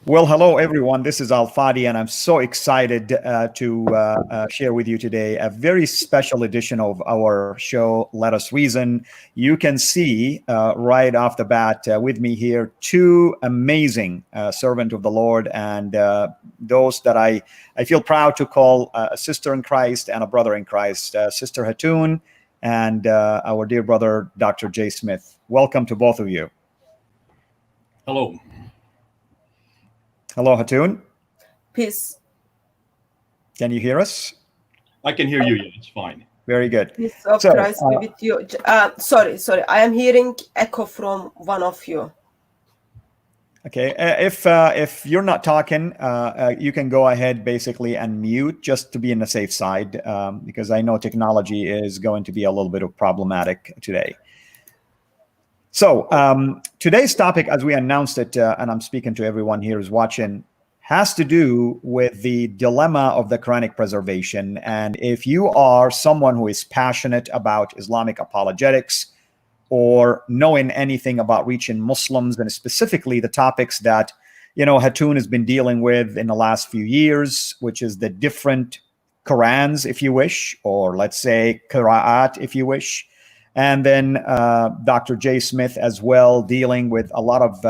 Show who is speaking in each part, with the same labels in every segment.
Speaker 1: Well, hello, everyone. This is Fadi, and I'm so excited to share with you today a very special edition of our show, Let Us Reason. You can see right off the bat with me here two amazing servant of the Lord, and those that I feel proud to call a sister in Christ and a brother in Christ, Sister Hatun and our dear brother, Dr. J. Smith. Welcome to both of you.
Speaker 2: Hello.
Speaker 1: Hello, Hatun.
Speaker 3: Peace.
Speaker 1: Can you hear us?
Speaker 2: I can hear you. Yeah, it's fine.
Speaker 1: Very good.
Speaker 3: Peace of Christ be with you. Sorry. I am hearing echo from one of you.
Speaker 1: Okay. If you're not talking, you can go ahead basically and mute just to be in the safe side, because I know technology is going to be a little bit of problematic today. So today's topic, as we announced it, and I'm speaking to everyone here who's watching, has to do with the dilemma of the Quranic preservation. And if you are someone who is passionate about Islamic apologetics or knowing anything about reaching Muslims, and specifically the topics that, Hatun has been dealing with in the last few years, which is the different Qurans, if you wish, or let's say Qira'at, if you wish. And then Dr. J. Smith as well, dealing with a lot of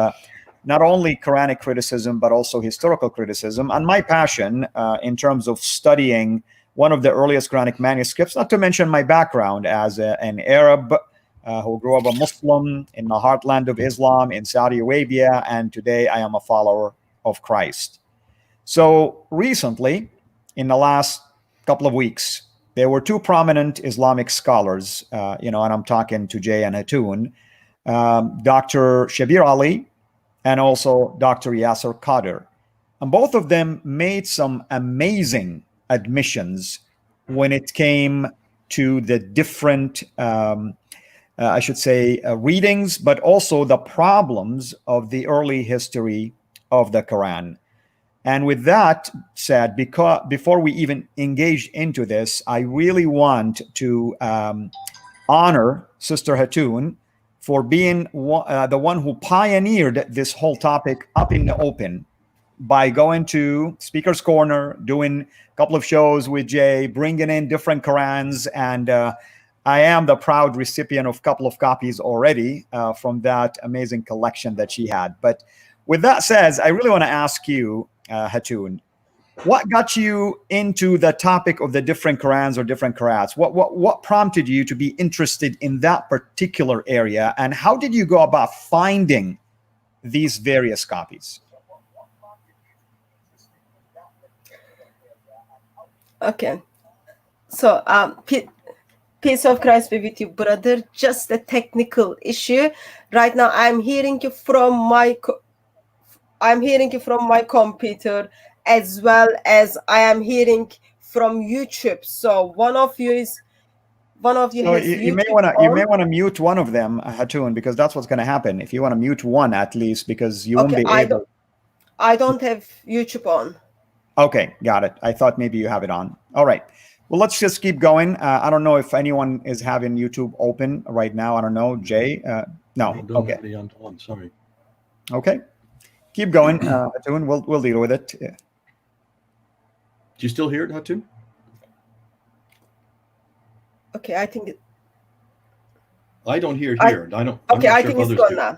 Speaker 1: not only Quranic criticism, but also historical criticism. And my passion in terms of studying one of the earliest Quranic manuscripts, not to mention my background as an Arab who grew up a Muslim in the heartland of Islam in Saudi Arabia, and today I am a follower of Christ. So recently, in the last couple of weeks, there were two prominent Islamic scholars, and I'm talking to Jay and Hatun, Dr. Shabir Ally and also Dr. Yasir Qadhi. And both of them made some amazing admissions when it came to the different, readings, but also the problems of the early history of the Quran. And with that said, before we even engage into this, I really want to honor Sister Hatun for being the one who pioneered this whole topic up in the open by going to Speaker's Corner, doing a couple of shows with Jay, bringing in different Qurans. And I am the proud recipient of a couple of copies already from that amazing collection that she had. But with that said, I really want to ask you, Hatun, what got you into the topic of the different Qurans or different Qira'ats? What prompted you to be interested in that particular area, and how did you go about finding these various copies?
Speaker 3: Okay, so peace of Christ be with you, brother. Just a technical issue. Right now, I'm hearing you from my computer, as well as I am hearing from YouTube. So one of you has
Speaker 1: you may want to mute one of them, Hatun, because that's what's going to happen. If you want to mute one at least, because you won't be able.
Speaker 3: I don't have YouTube on.
Speaker 1: Okay, got it. I thought maybe you have it on. All right. Well, let's just keep going. I don't know if anyone is having YouTube open right now. I don't know. Jay? No.
Speaker 2: I don't have it on. Sorry.
Speaker 1: Okay. Keep going, Hatun. We'll deal with it. Yeah.
Speaker 2: Do you still hear it, Hatun?
Speaker 3: Okay, I think
Speaker 2: I don't hear it here.
Speaker 3: Okay, I think it's gone now.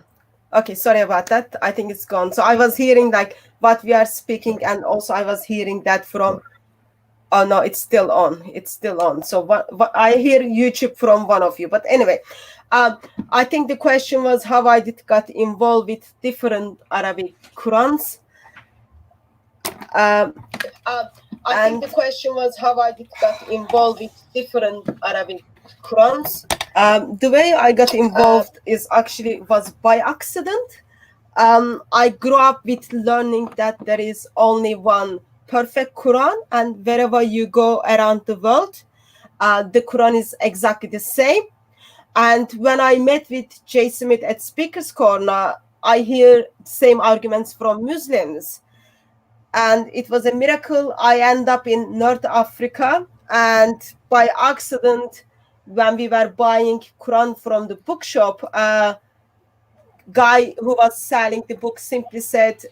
Speaker 3: Okay, sorry about that. I think it's gone. So I was hearing like what we are speaking, and also I was hearing that from. Oh no, it's still on. It's still on. So what I hear YouTube from one of you. But anyway, I think the question was how I got involved with different Arabic Qurans. I think the question was how I got involved with different Arabic Qurans. The way I got involved was by accident. I grew up with learning that there is only one perfect Quran, and wherever you go around the world, the Quran is exactly the same. And when I met with J. Smith at Speaker's Corner, I hear same arguments from Muslims. And it was a miracle. I end up in North Africa, and by accident, when we were buying Quran from the bookshop, a guy who was selling the book simply said,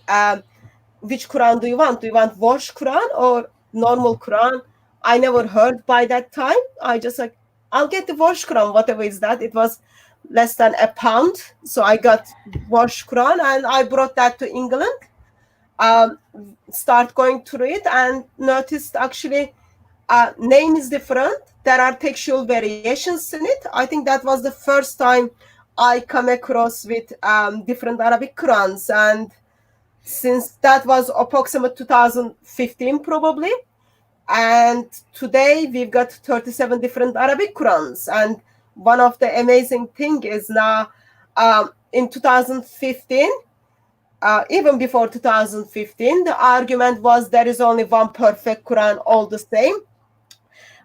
Speaker 3: which Quran do you want? Do you want wash Quran or normal Quran? I never heard by that time. I just like, I'll get the wash Quran, whatever is that. It was less than £1. So I got wash Quran and I brought that to England. Start going through it and noticed actually name is different. There are textual variations in it. I think that was the first time I come across with different Arabic Qurans. And since that was approximately 2015 probably, and today we've got 37 different Arabic Qurans. And one of the amazing thing is now in 2015, even before 2015, the argument was there is only one perfect Quran, all the same.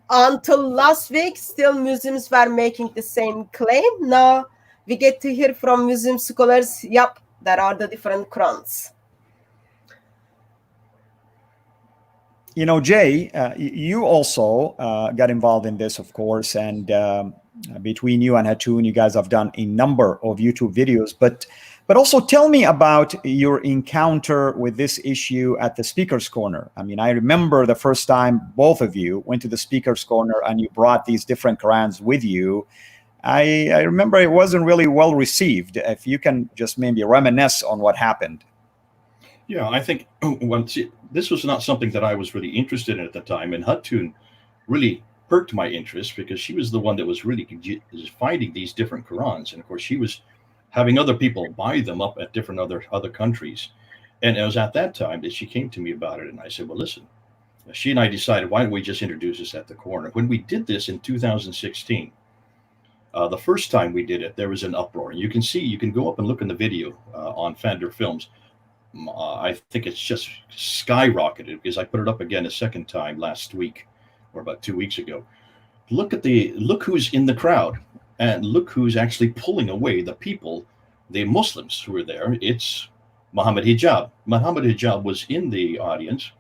Speaker 3: Until last week, still Muslims were making the same claim. Now we get to hear from Muslim scholars, yep, there are the different Qurans.
Speaker 1: You know, Jay, you also got involved in this, of course, and between you and Hatun, you guys have done a number of YouTube videos, but also tell me about your encounter with this issue at the Speaker's Corner. I mean, I remember the first time both of you went to the Speaker's Corner and you brought these different Qurans with you. I remember it wasn't really well received. If you can just maybe reminisce on what happened.
Speaker 2: Yeah, I think this was not something that I was really interested in at the time, and Hatun really perked my interest because she was the one that was really finding these different Qurans, and of course she was having other people buy them up at different other countries. And it was at that time that she came to me about it, and I said, well, listen, she and I decided, why don't we just introduce this at the corner? When we did this in 2016, the first time we did it, there was an uproar. You can go up and look in the video on Fender Films. I think it's just skyrocketed because I put it up again a second time last week or about 2 weeks ago. Look who's in the crowd. And look who's actually pulling away the people, the Muslims who were there. It's Muhammad Hijab. Muhammad Hijab was in the audience.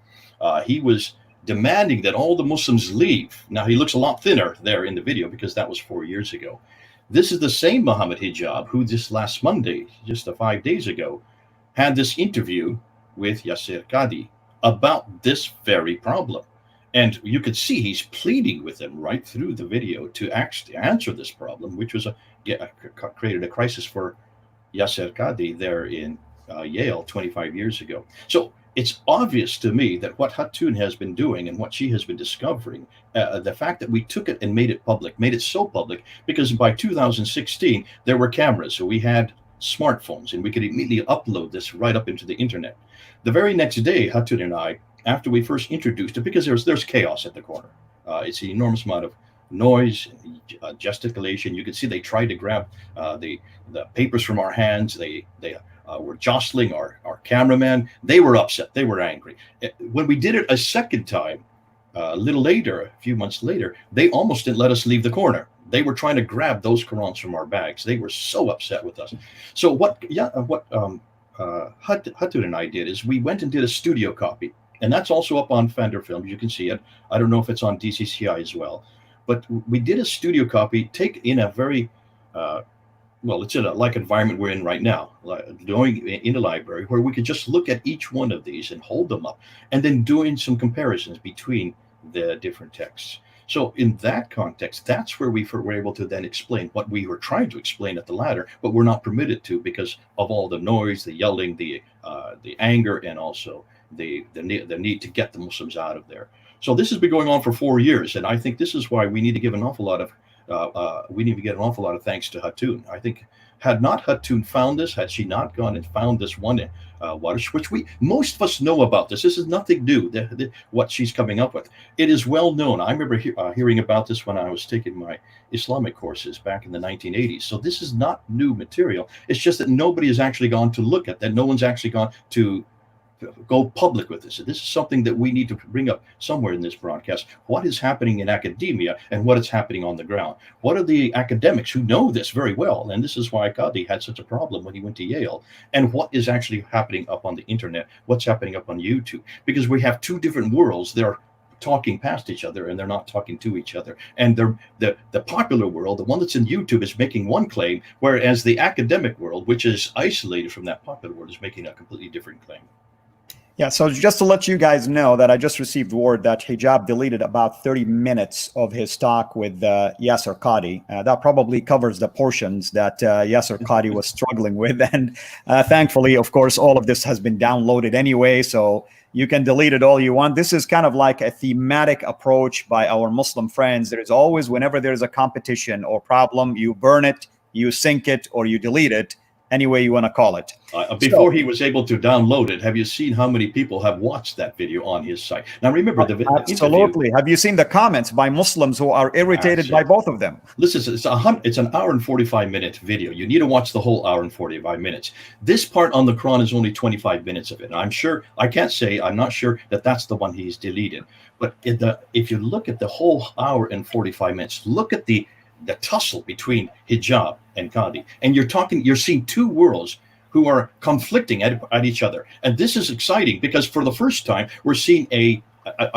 Speaker 2: He was demanding that all the Muslims leave. Now, he looks a lot thinner there in the video because that was 4 years ago. This is the same Muhammad Hijab who this last Monday, just 5 days ago, had this interview with Yasir Qadhi about this very problem. And you could see he's pleading with them right through the video to actually answer this problem, which was created a crisis for Yasir Qadhi there in Yale 25 years ago. So it's obvious to me that what Hatun has been doing and what she has been discovering, the fact that we took it and made it public, made it so public, because by 2016, there were cameras. So we had smartphones and we could immediately upload this right up into the internet. The very next day, Hatun and I, after we first introduced it, because there's chaos at the corner. It's an enormous amount of noise, gesticulation. You can see they tried to grab the papers from our hands. They were jostling our cameraman. They were upset. They were angry. When we did it a second time, a little later, a few months later, they almost didn't let us leave the corner. They were trying to grab those Qurans from our bags. They were so upset with us. So Hatun and I did is we went and did a studio copy. And that's also up on Fender Films. You can see it. I don't know if it's on DCCI as well. But we did a studio copy, take in a very, it's in a like environment we're in right now, going in a library where we could just look at each one of these and hold them up and then doing some comparisons between the different texts. So in that context, that's where we were able to then explain what we were trying to explain at the ladder, but we're not permitted to because of all the noise, the yelling, the anger, and also the need to get the Muslims out of there. So this has been going on for 4 years, and I think this is why we need to give an awful lot of thanks to Hatun. I think had not Hatun found this, had she not gone and found this one which most of us know about this. This is nothing new. What she's coming up with, it is well known. I remember hearing about this when I was taking my Islamic courses back in the 1980s. So this is not new material. It's just that nobody has actually gone to look at that. No one's actually gone to go public with this. This is something that we need to bring up somewhere in this broadcast. What is happening in academia and what is happening on the ground? What are the academics who know this very well? And this is why Qadhi had such a problem when he went to Yale. And what is actually happening up on the internet? What's happening up on YouTube? Because we have two different worlds. They're talking past each other and they're not talking to each other. And the popular world, the one that's in YouTube, is making one claim, whereas the academic world, which is isolated from that popular world, is making a completely different claim.
Speaker 1: Yeah, so just to let you guys know that I just received word that Hijab deleted about 30 minutes of his talk with Yasir Qadhi. That probably covers the portions that Yasir Qadhi was struggling with. And thankfully, of course, all of this has been downloaded anyway, so you can delete it all you want. This is kind of like a thematic approach by our Muslim friends. There is always, whenever there's a competition or problem, you burn it, you sink it, or you delete it, any way you want to call it.
Speaker 2: Before he was able to download it, have you seen how many people have watched that video on his site? Now, remember the
Speaker 1: absolutely. Have you seen the comments by Muslims who are irritated by both of them?
Speaker 2: Listen, it's an hour and 45-minute video. You need to watch the whole hour and 45 minutes. This part on the Quran is only 25 minutes of it. And I'm not sure that that's the one he's deleted. But if you look at the whole hour and 45 minutes, look at the tussle between Hijab and Qadhi, and you're seeing two worlds who are conflicting at each other. And this is exciting because for the first time we're seeing a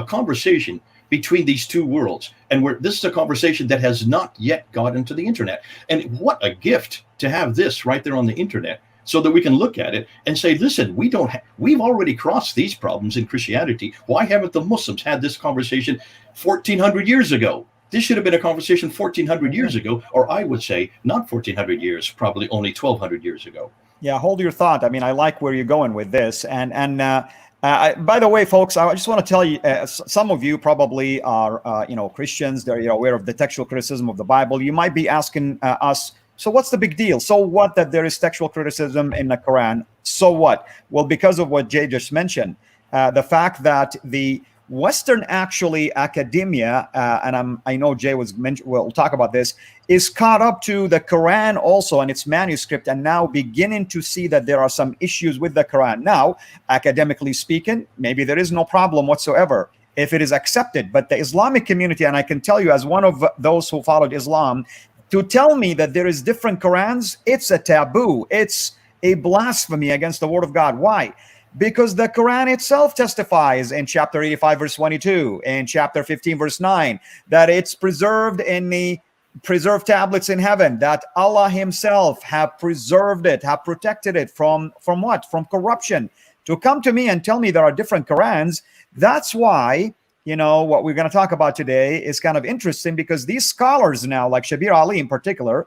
Speaker 2: conversation between these two worlds, and this is a conversation that has not yet gotten to the internet. And what a gift to have this right there on the internet, so that we can look at it and say, listen, we've already crossed these problems in Christianity. Why haven't the Muslims had this conversation 1400 years ago? This should have been a conversation 1400 years ago, or I would say not 1400 years, probably only 1200 years ago.
Speaker 1: Yeah, hold your thought. I mean, I like where you're going with this. And by the way, folks, I just want to tell you, some of you probably are, Christians. You're aware of the textual criticism of the Bible. You might be asking us, so what's the big deal? So what that there is textual criticism in the Quran? So what? Well, because of what Jay just mentioned, the fact that the Western academia, and I know Jay will talk about this, is caught up to the Quran also and its manuscript, and now beginning to see that there are some issues with the Quran. Now, academically speaking, maybe there is no problem whatsoever if it is accepted. But the Islamic community, and I can tell you as one of those who followed Islam, to tell me that there is different Qurans, it's a taboo. It's a blasphemy against the word of God. Why? Because the Quran itself testifies in chapter 85, verse 22, and chapter 15, verse 9, that it's preserved in the preserved tablets in heaven, that Allah himself have preserved it, have protected it from what? From corruption. To come to me and tell me there are different Qurans, that's why, what we're going to talk about today is kind of interesting, because these scholars now, like Shabir Ally in particular,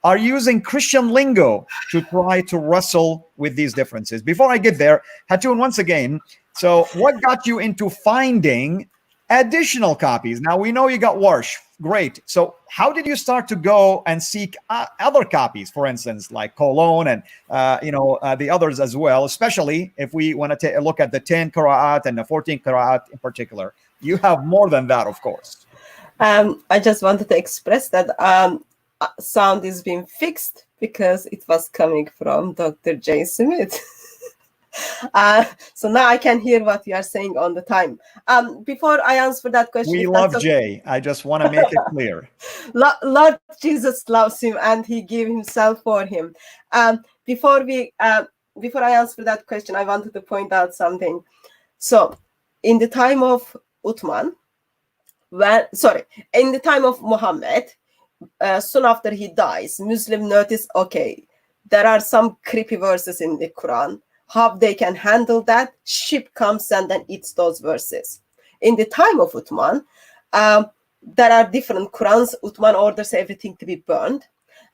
Speaker 1: are using Christian lingo to try to wrestle with these differences. Before I get there, Hatun, once again, so what got you into finding additional copies? Now, we know you got Warsh. Great. So how did you start to go and seek other copies, for instance, like Cologne and, the others as well, especially if we want to take a look at the 10 Qira'at and the 14 Qira'at in particular? You have more than that, of course.
Speaker 3: I just wanted to express that sound is being fixed because it was coming from Dr. J. Smith. So now I can hear what you are saying on the time. Before I answer that question,
Speaker 1: we love Jay. I just want to make it clear.
Speaker 3: Lord Jesus loves him, and he gave himself for him. Before I answer that question, I wanted to point out something. So, in the time of in the time of Muhammad, soon after he dies, Muslims notice, okay, there are some creepy verses in the Quran. How they can handle that? Ship comes and then eats those verses. In the time of Uthman, there are different Qurans. Uthman orders everything to be burned.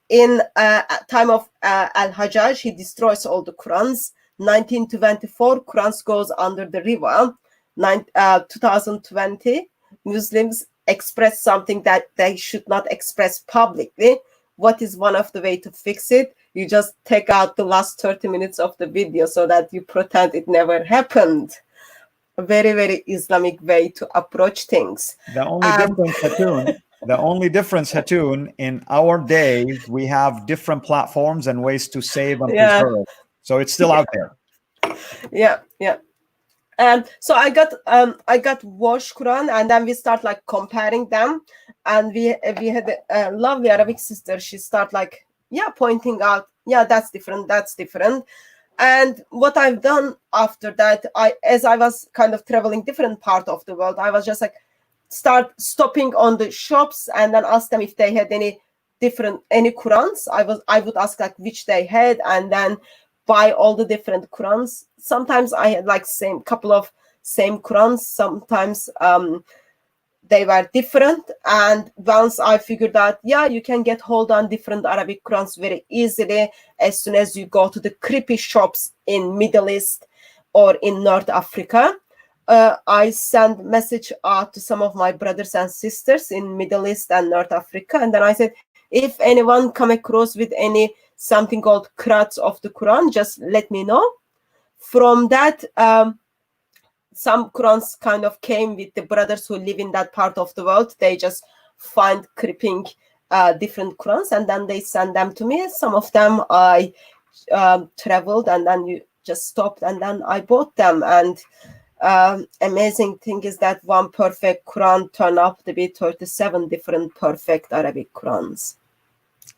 Speaker 3: In time of Al-Hajjaj, he destroys all the Qurans. 1924, Qurans goes under the river. 2020, Muslims express something that they should not express publicly. What is one of the way to fix it? You just take out the last 30 minutes of the video so that you pretend it never happened. A very, very Islamic way to approach things.
Speaker 1: The only difference, Hatun, in our days, we have different platforms and ways to save and preserve. So it's still out there.
Speaker 3: Yeah. So I got Wash Quran, and then we start like comparing them, and we had a lovely Arabic sister. She start like pointing out, that's different. And what I've done after that, as I was kind of traveling different part of the world, I was just like start stopping on the shops and then ask them if they had any Qurans. I would ask like which they had, and then buy all the different Qurans. Sometimes I had like couple of same Qurans. Sometimes they were different. And once I figured out, yeah, you can get hold on different Arabic Qurans very easily as soon as you go to the creepy shops in Middle East or in North Africa. I sent message out to some of my brothers and sisters in Middle East and North Africa. And then I said, if anyone come across with something called Qira'at of the Quran, just let me know. From that, some Qurans kind of came with the brothers who live in that part of the world. They just find creeping different Qurans, and then they send them to me. Some of them I traveled, and then you just stopped, and then I bought them. And amazing thing is that one perfect Quran turned out to be 37 different perfect Arabic Qurans.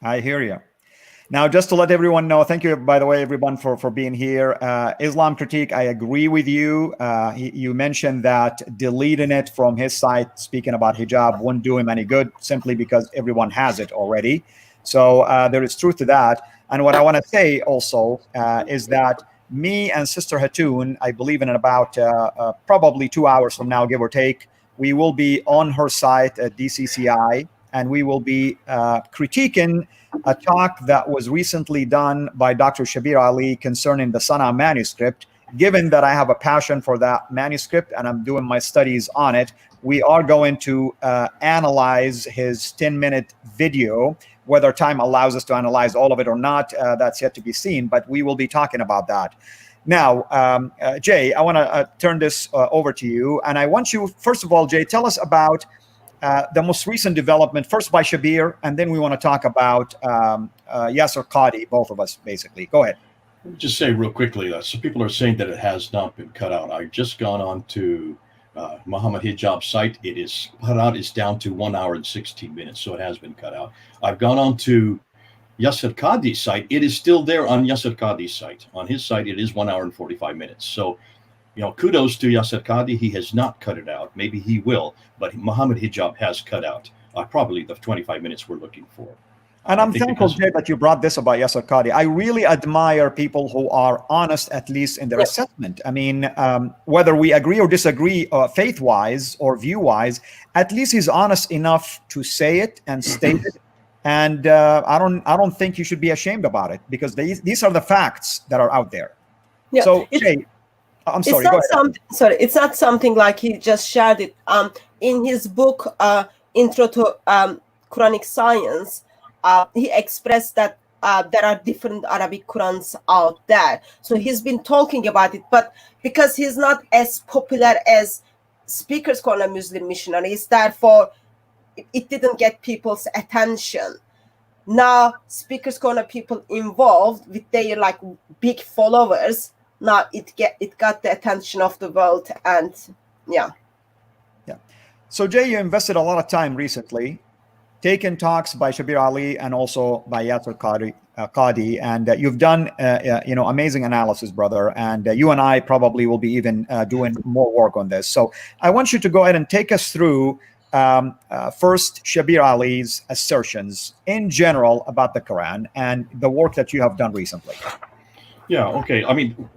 Speaker 1: I hear you. Now, just to let everyone know, thank you, by the way, everyone, for being here. Islam Critique, I agree with you. You mentioned that deleting it from his site, speaking about hijab, wouldn't do him any good, simply because everyone has it already. So there is truth to that. And what I want to say also is that me and Sister Hatun, I believe in about probably 2 hours from now, give or take, we will be on her site at DCCI, and we will be critiquing a talk that was recently done by Dr. Shabir Ally concerning the Sana manuscript. Given that I have a passion for that manuscript and I'm doing my studies on it, we are going to analyze his 10-minute video. Whether time allows us to analyze all of it or not, that's yet to be seen, but we will be talking about that. Now, Jay, I want to turn this over to you. And I want you, first of all, Jay, tell us about the most recent development, first by Shabir, and then we want to talk about Yasir Qadhi, both of us, basically. Go ahead.
Speaker 2: Let me just say real quickly, so people are saying that it has not been cut out. I've just gone on to Muhammad Hijab site. It is cut out. It's down to 1 hour and 16 minutes, so it has been cut out. I've gone on to Yasir Qadhi's site. It is still there on Yasir Qadhi's site. On his site, it is 1 hour and 45 minutes. So, you know, kudos to Yasir Qadhi. He has not cut it out. Maybe he will, but Muhammad Hijab has cut out probably the 25 minutes we're looking for.
Speaker 1: And I'm thankful, Jay, that you brought this about Yasir Qadhi. I really admire people who are honest, at least in their assessment. I mean, whether we agree or disagree faith-wise or view-wise, at least he's honest enough to say it and state it. And I don't think you should be ashamed about it, because these are the facts that are out there. Yeah, so, Jay, I'm sorry.
Speaker 3: It's not something like he just shared it. In his book, Intro to Quranic Science, he expressed that there are different Arabic Qurans out there. So he's been talking about it, but because he's not as popular as Speaker's Corner Muslim Missionaries, therefore it didn't get people's attention. Now, Speaker's Corner people involved with their like big followers, now it got the attention of the world, and yeah.
Speaker 1: So Jay, you invested a lot of time recently taken talks by Shabir Ally and also by Yasir Qadhi, and you've done amazing analysis, brother. And you and I probably will be even doing more work on this. So I want you to go ahead and take us through first Shabir Ally's assertions in general about the Quran and the work that you have done recently.
Speaker 2: Yeah. Okay. I mean,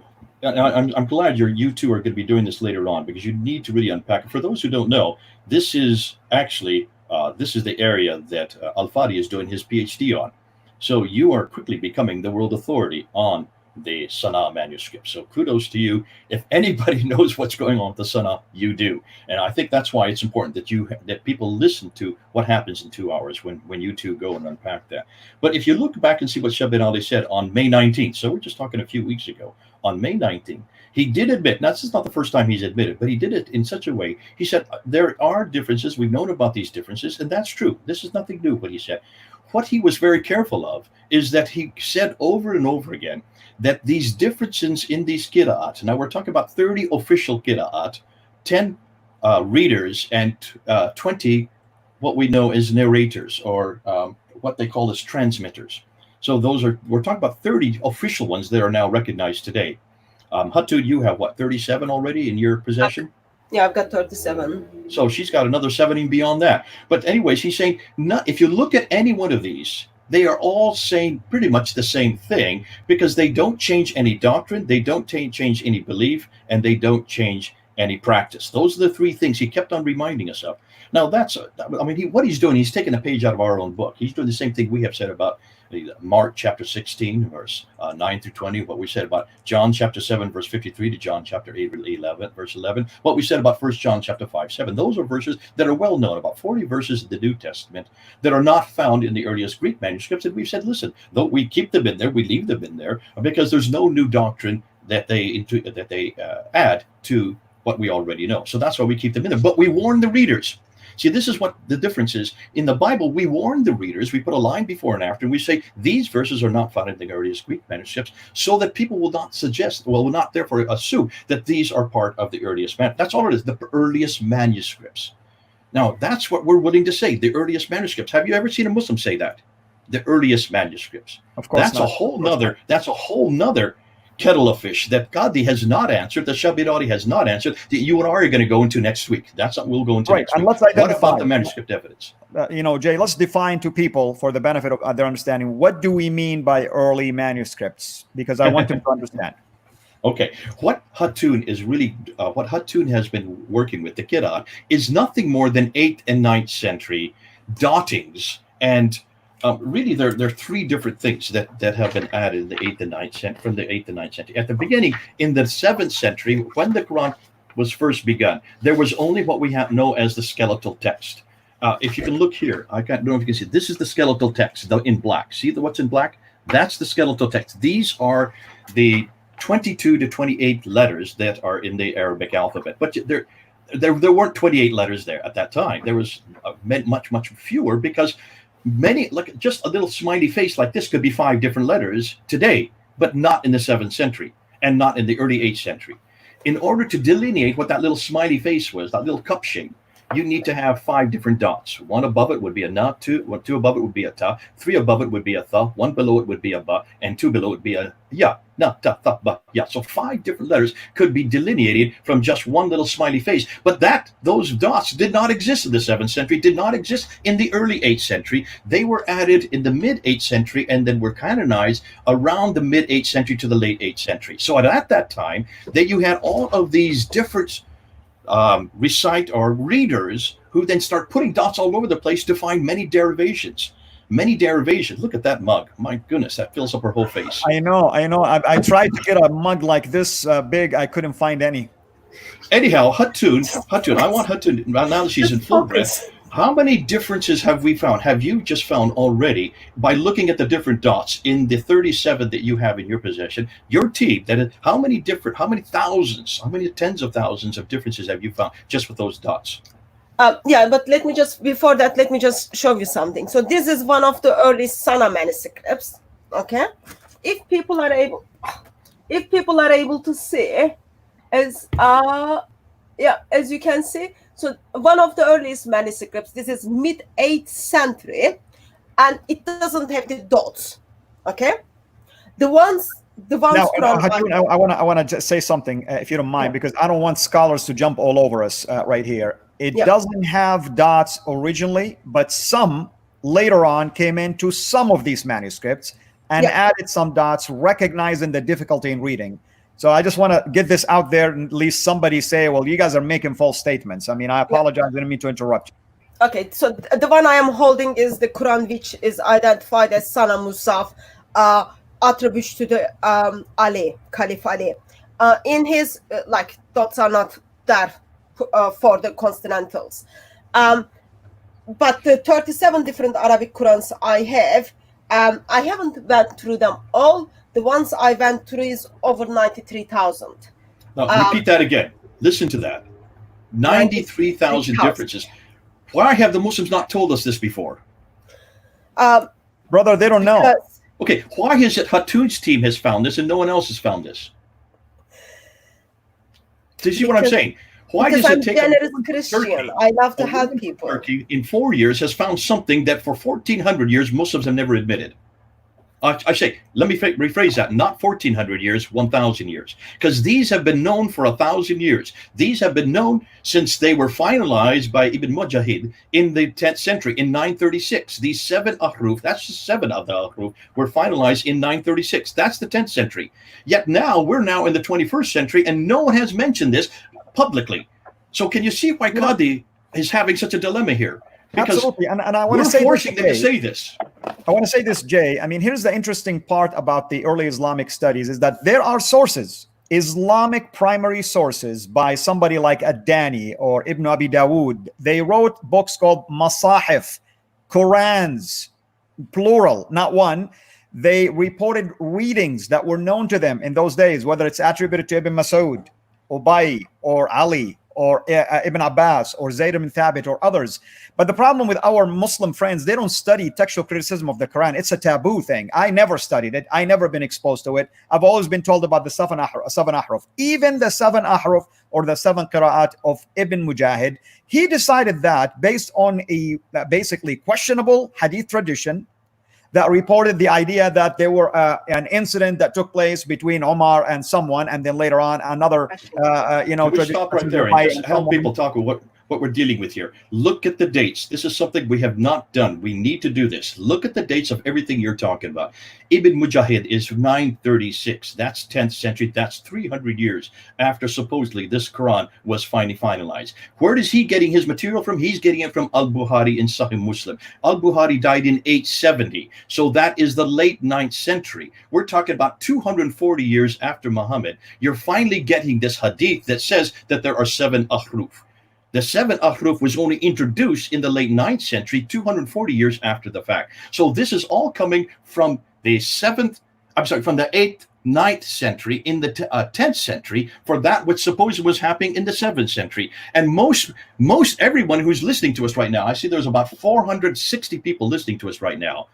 Speaker 2: I'm glad you two are going to be doing this later on, because you need to really unpack it. For those who don't know, this is actually this is the area that Al-Fadi is doing his PhD on. So you are quickly becoming the world authority on the Sana manuscript. So kudos to you. If anybody knows what's going on with the Sana, you do. And I think that's why it's important that people listen to what happens in 2 hours when you two go and unpack that. But if you look back and see what Shabir Ally said on May 19th, so we're just talking a few weeks ago, on May 19th, he did admit, now this is not the first time he's admitted, but he did it in such a way. He said, there are differences. We've known about these differences, and that's true. This is nothing new, what he said. What he was very careful of is that he said over and over again that these differences in these Qira'at, now we're talking about 30 official Qira'at, 10 readers, and 20 what we know as narrators, or what they call as transmitters. So we're talking about 30 official ones that are now recognized today. Hatun, you have what, 37 already in your possession?
Speaker 3: Yeah, I've got 37.
Speaker 2: So she's got another 70 beyond that. But anyways, he's saying, if you look at any one of these, they are all saying pretty much the same thing, because they don't change any doctrine, they don't change any belief, and they don't change any practice. Those are the three things he kept on reminding us of. Now, what he's doing, he's taking a page out of our own book. He's doing the same thing we have said about Mark chapter 16, verse 9 through 20, what we said about John chapter 7, verse 53 to John chapter 8, verse 11, what we said about 1 John chapter 5, 7. Those are verses that are well known, about 40 verses in the New Testament that are not found in the earliest Greek manuscripts. And we've said, listen, though we keep them in there, we leave them in there, because there's no new doctrine that they add to what we already know. So that's why we keep them in there. But we warn the readers. See, this is what the difference is. In the Bible, we warn the readers. We put a line before and after, and we say these verses are not found in the earliest Greek manuscripts, so that people will not therefore assume that these are part of the earliest That's all it is, the earliest manuscripts. Now, that's what we're willing to say, the earliest manuscripts. Have you ever seen a Muslim say that? The earliest manuscripts. Of course, that's a whole nother kettle of fish that Qadhi has not answered, that Shabbir Ali has not answered, that you and I are going to go into next week. That's what we'll go into next week.
Speaker 1: Let's
Speaker 2: what about the manuscript evidence?
Speaker 1: Jay, let's define to people, for the benefit of their understanding, what do we mean by early manuscripts? Because I want them to understand.
Speaker 2: Okay, what Hatun has been working with, the Qira'at, is nothing more than 8th and 9th century dottings, and really, there are three different things that have been added in the 8th and 9th century, from the 8th and 9th century. At the beginning, in the 7th century, when the Quran was first begun, there was only what we know as the skeletal text. If you can look here, I don't know if you can see, this is the skeletal text in black. See what's in black? That's the skeletal text. These are the 22 to 28 letters that are in the Arabic alphabet. But there weren't 28 letters there at that time. There was much, much fewer, because just a little smiley face like this could be 5 different letters today, but not in the 7th century and not in the early 8th century. In order to delineate what that little smiley face was, that little cup shape, you need to have 5 different dots. 1 above it would be a na, 2 above it would be a ta, 3 above it would be a tha, 1 below it would be a ba, and 2 below it would be a ya, na, ta, tha, ba, ya. So 5 different letters could be delineated from just one little smiley face. But those dots did not exist in the 7th century, did not exist in the early 8th century. They were added in the mid 8th century, and then were canonized around the mid 8th century to the late 8th century. So at that time, you had all of these different recite or readers who then start putting dots all over the place to find many derivations. Look at that mug. My goodness, that fills up her whole face.
Speaker 1: I know. I tried to get a mug like this big. I couldn't find any.
Speaker 2: Anyhow, Hatun, I want Hatun, now that she's in full breath, how many differences have we found? Have you just found already, by looking at the different dots in the 37 that you have in your possession, your team, how many tens of thousands of differences have you found just with those dots?
Speaker 3: But before that, let me just show you something. So this is one of the early Sana manuscripts. Okay, if people are able to see, as you can see, so one of the earliest manuscripts. This is mid 8th century, and it doesn't have the dots. Okay, the ones. Now,
Speaker 1: Hatun, I want to say something, if you don't mind, because I don't want scholars to jump all over us right here. It doesn't have dots originally, but some later on came into some of these manuscripts and added some dots, recognizing the difficulty in reading. So I just want to get this out there, and at least somebody say, well, you guys are making false statements. I mean, I apologize. I didn't mean to interrupt you.
Speaker 3: Okay, so the one I am holding is the Quran, which is identified as Sana Musaf, attributes to the Ali, Caliph Ali. In his, dots are not there for the consonantals. But the 37 different Arabic Qurans I have, I haven't went through them all. The ones I went through is over 93,000.
Speaker 2: Now, repeat that again. Listen to that. 93,000 differences. Why have the Muslims not told us this before?
Speaker 1: Brother, they don't know.
Speaker 2: Okay, why is it Hatun's team has found this and no one else has found this? Do you see what I'm saying? Why does it take a
Speaker 3: Christian?
Speaker 2: Turkey,
Speaker 3: I love to help people.
Speaker 2: Turkey in 4 years has found something that for 1,400 years Muslims have never admitted. I say, let me rephrase that, not 1400 years, 1000 years, because these have been known for 1000 years. These have been known since they were finalized by Ibn Mujahid in the 10th century, in 936. These 7 ahruf, that's just 7 of the ahruf, were finalized in 936. That's the 10th century. Yet now, we're now in the 21st century, and no one has mentioned this publicly. So can you see why Qadhi is having such a dilemma here? Because
Speaker 1: absolutely, and I want to
Speaker 2: we're
Speaker 1: say
Speaker 2: forcing them to
Speaker 1: this,
Speaker 2: say this.
Speaker 1: I want to say this, Jay. I mean, here's the interesting part about the early Islamic studies is that there are sources, Islamic primary sources by somebody like Ad-Dani or Ibn Abi Dawood. They wrote books called Masahif, Qurans, plural, not one. They reported readings that were known to them in those days, whether it's attributed to Ibn Mas'ud, Ubay, or Ali, or Ibn Abbas, or Zayd ibn Thabit, or others. But the problem with our Muslim friends, they don't study textual criticism of the Quran. It's a taboo thing. I never studied it. I never been exposed to it. I've always been told about the 7 ahruf. Even the 7 ahruf, or the 7 qira'at of Ibn Mujahid, he decided that based on a basically questionable hadith tradition that reported the idea that there were an incident that took place between Omar and someone, and then later on another,
Speaker 2: Can we stop right there and just help people talk about what we're dealing with here? Look at the dates. This is something we have not done. We need to do this. Look at the dates of everything you're talking about. Ibn Mujahid is 936. That's 10th century. That's 300 years after supposedly this Quran was finally finalized. Where is he getting his material from? He's getting it from Al-Bukhari in Sahih Muslim. Al-Bukhari died in 870. So that is the late 9th century. We're talking about 240 years after Muhammad. You're finally getting this hadith that says that there are 7 ahruf. The 7 ahruf was only introduced in the late 9th century, 240 years after the fact. So this is all coming from the from the 8th, 9th century, in the 10th century, for that which supposedly was happening in the 7th century. And most everyone who's listening to us right now, I see there's about 460 people listening to us right now.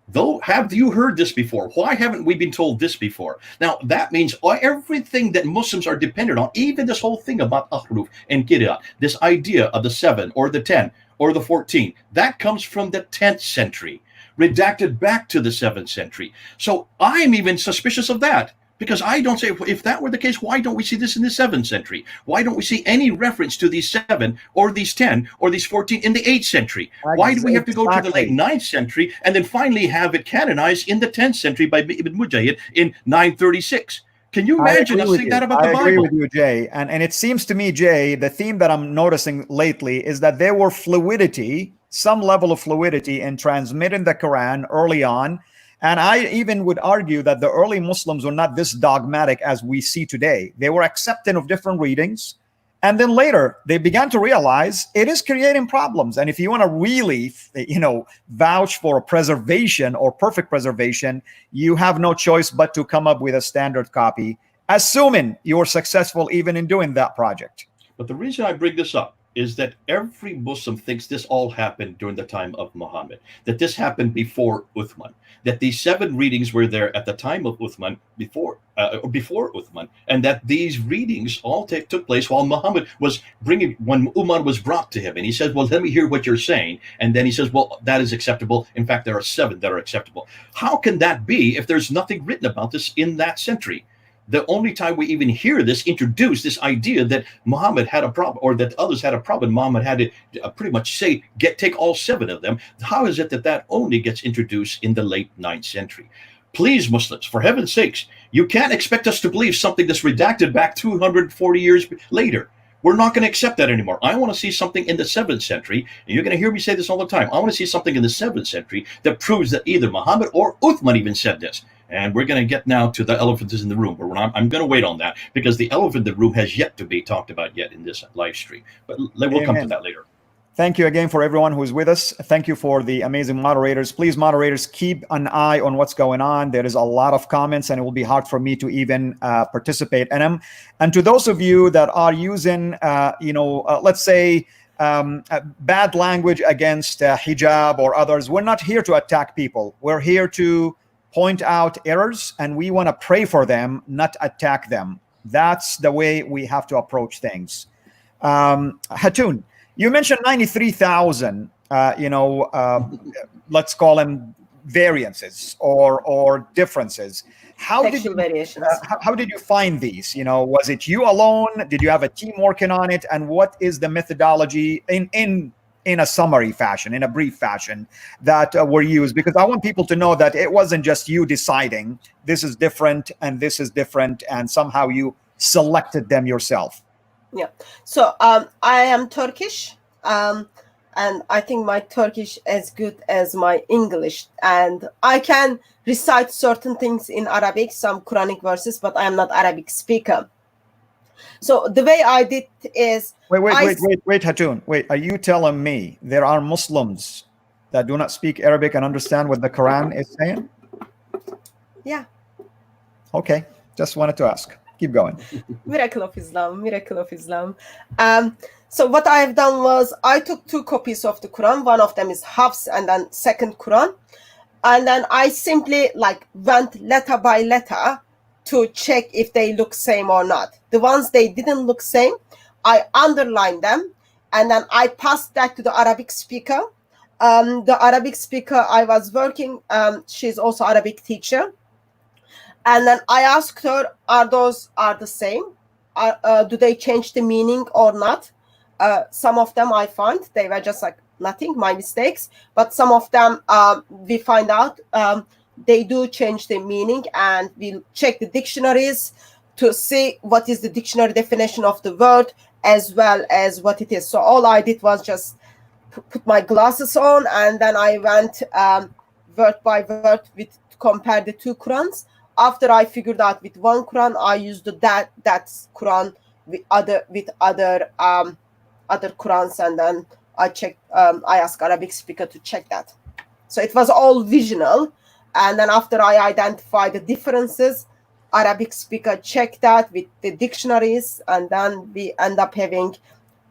Speaker 2: Though, have you heard this before? Why haven't we been told this before? Now, that means everything that Muslims are dependent on, even this whole thing about ahruf and qira'at, this idea of the 7 or the 10 or the 14, that comes from the 10th century, redacted back to the 7th century. So I'm even suspicious of that. Because I don't say, if that were the case, why don't we see this in the 7th century? Why don't we see any reference to these 7 or these 10 or these 14 in the 8th century? Why do we have to go to the late 9th century and then finally have it canonized in the 10th century by Ibn Mujahid in 936? Can you imagine us saying that about the Bible?
Speaker 1: I agree with you, Jay. And it seems to me, Jay, the theme that I'm noticing lately is that there were fluidity, some level of fluidity in transmitting the Quran early on. And I even would argue that the early Muslims were not this dogmatic as we see today. They were accepting of different readings. And then later, they began to realize it is creating problems. And if you want to really, vouch for preservation or perfect preservation, you have no choice but to come up with a standard copy, assuming you're successful even in doing that project.
Speaker 2: But the reason I bring this up is that every Muslim thinks this all happened during the time of Muhammad, that this happened before Uthman, that these 7 readings were there at the time of Uthman, before Uthman, and that these readings all took place while Muhammad was when Umar was brought to him, and he says, well, let me hear what you're saying, and then he says, well, that is acceptable. In fact, there are 7 that are acceptable. How can that be if there's nothing written about this in that century? The only time we even hear this introduced, this idea that Muhammad had a problem, or that others had a problem, Muhammad had to pretty much say, take all 7 of them. How is it that only gets introduced in the late 9th century? Please, Muslims, for heaven's sakes, you can't expect us to believe something that's redacted back 240 years later. We're not going to accept that anymore. I want to see something in the 7th century, and you're going to hear me say this all the time. I want to see something in the 7th century that proves that either Muhammad or Uthman even said this. And we're going to get now to the elephant is in the room, but I'm going to wait on that because the elephant in the room has yet to be talked about yet in this live stream. But we'll come to that later.
Speaker 1: Thank you again for everyone who's with us. Thank you for the amazing moderators. Please, moderators, keep an eye on what's going on. There is a lot of comments, and it will be hard for me to even participate in them. And to those of you that are using, let's say, bad language against hijab or others, we're not here to attack people. We're here to point out errors, and we want to pray for them, not attack them. That's the way we have to approach things. Hatun, you mentioned 93,000, let's call them variances or differences. How did
Speaker 3: Textual
Speaker 1: you,
Speaker 3: variations.
Speaker 1: how did you find these? You know, was it you alone? Did you have a team working on it? And what is the methodology in a summary fashion, in a brief fashion, that were used? Because I want people to know that it wasn't just you deciding this is different and this is different, and somehow you selected them yourself.
Speaker 3: Yeah. So I am Turkish, and I think my Turkish as good as my English, and I can recite certain things in Arabic, some Quranic verses, but I am not Arabic speaker. So the way I did is
Speaker 1: wait, Hatun. Wait, are you telling me there are Muslims that do not speak Arabic and understand what the Quran is saying?
Speaker 3: Yeah.
Speaker 1: Okay, just wanted to ask. Keep going.
Speaker 3: Miracle of Islam, miracle of Islam. So what I have done was I took 2 copies of the Quran. One of them is Hafs, and then second Quran. And then I simply like went letter by letter to check if they look same or not. The ones they didn't look same, I underlined them, and then I passed that to the Arabic speaker. The Arabic speaker I was working, she's also Arabic teacher. And then I asked her, are the same? Do they change the meaning or not? Some of them I find they were just like nothing, my mistakes. But some of them we find out they do change the meaning, and we'll check the dictionaries to see what is the dictionary definition of the word as well as what it is. So all I did was just put my glasses on, and then I went word by word with compare the 2 Qurans. After I figured out with one Quran, I used that's Quran with other Qurans, and then I checked. I asked Arabic speaker to check that. So it was all visual, and then after I identified the differences, Arabic speaker checked that with the dictionaries, and then we end up having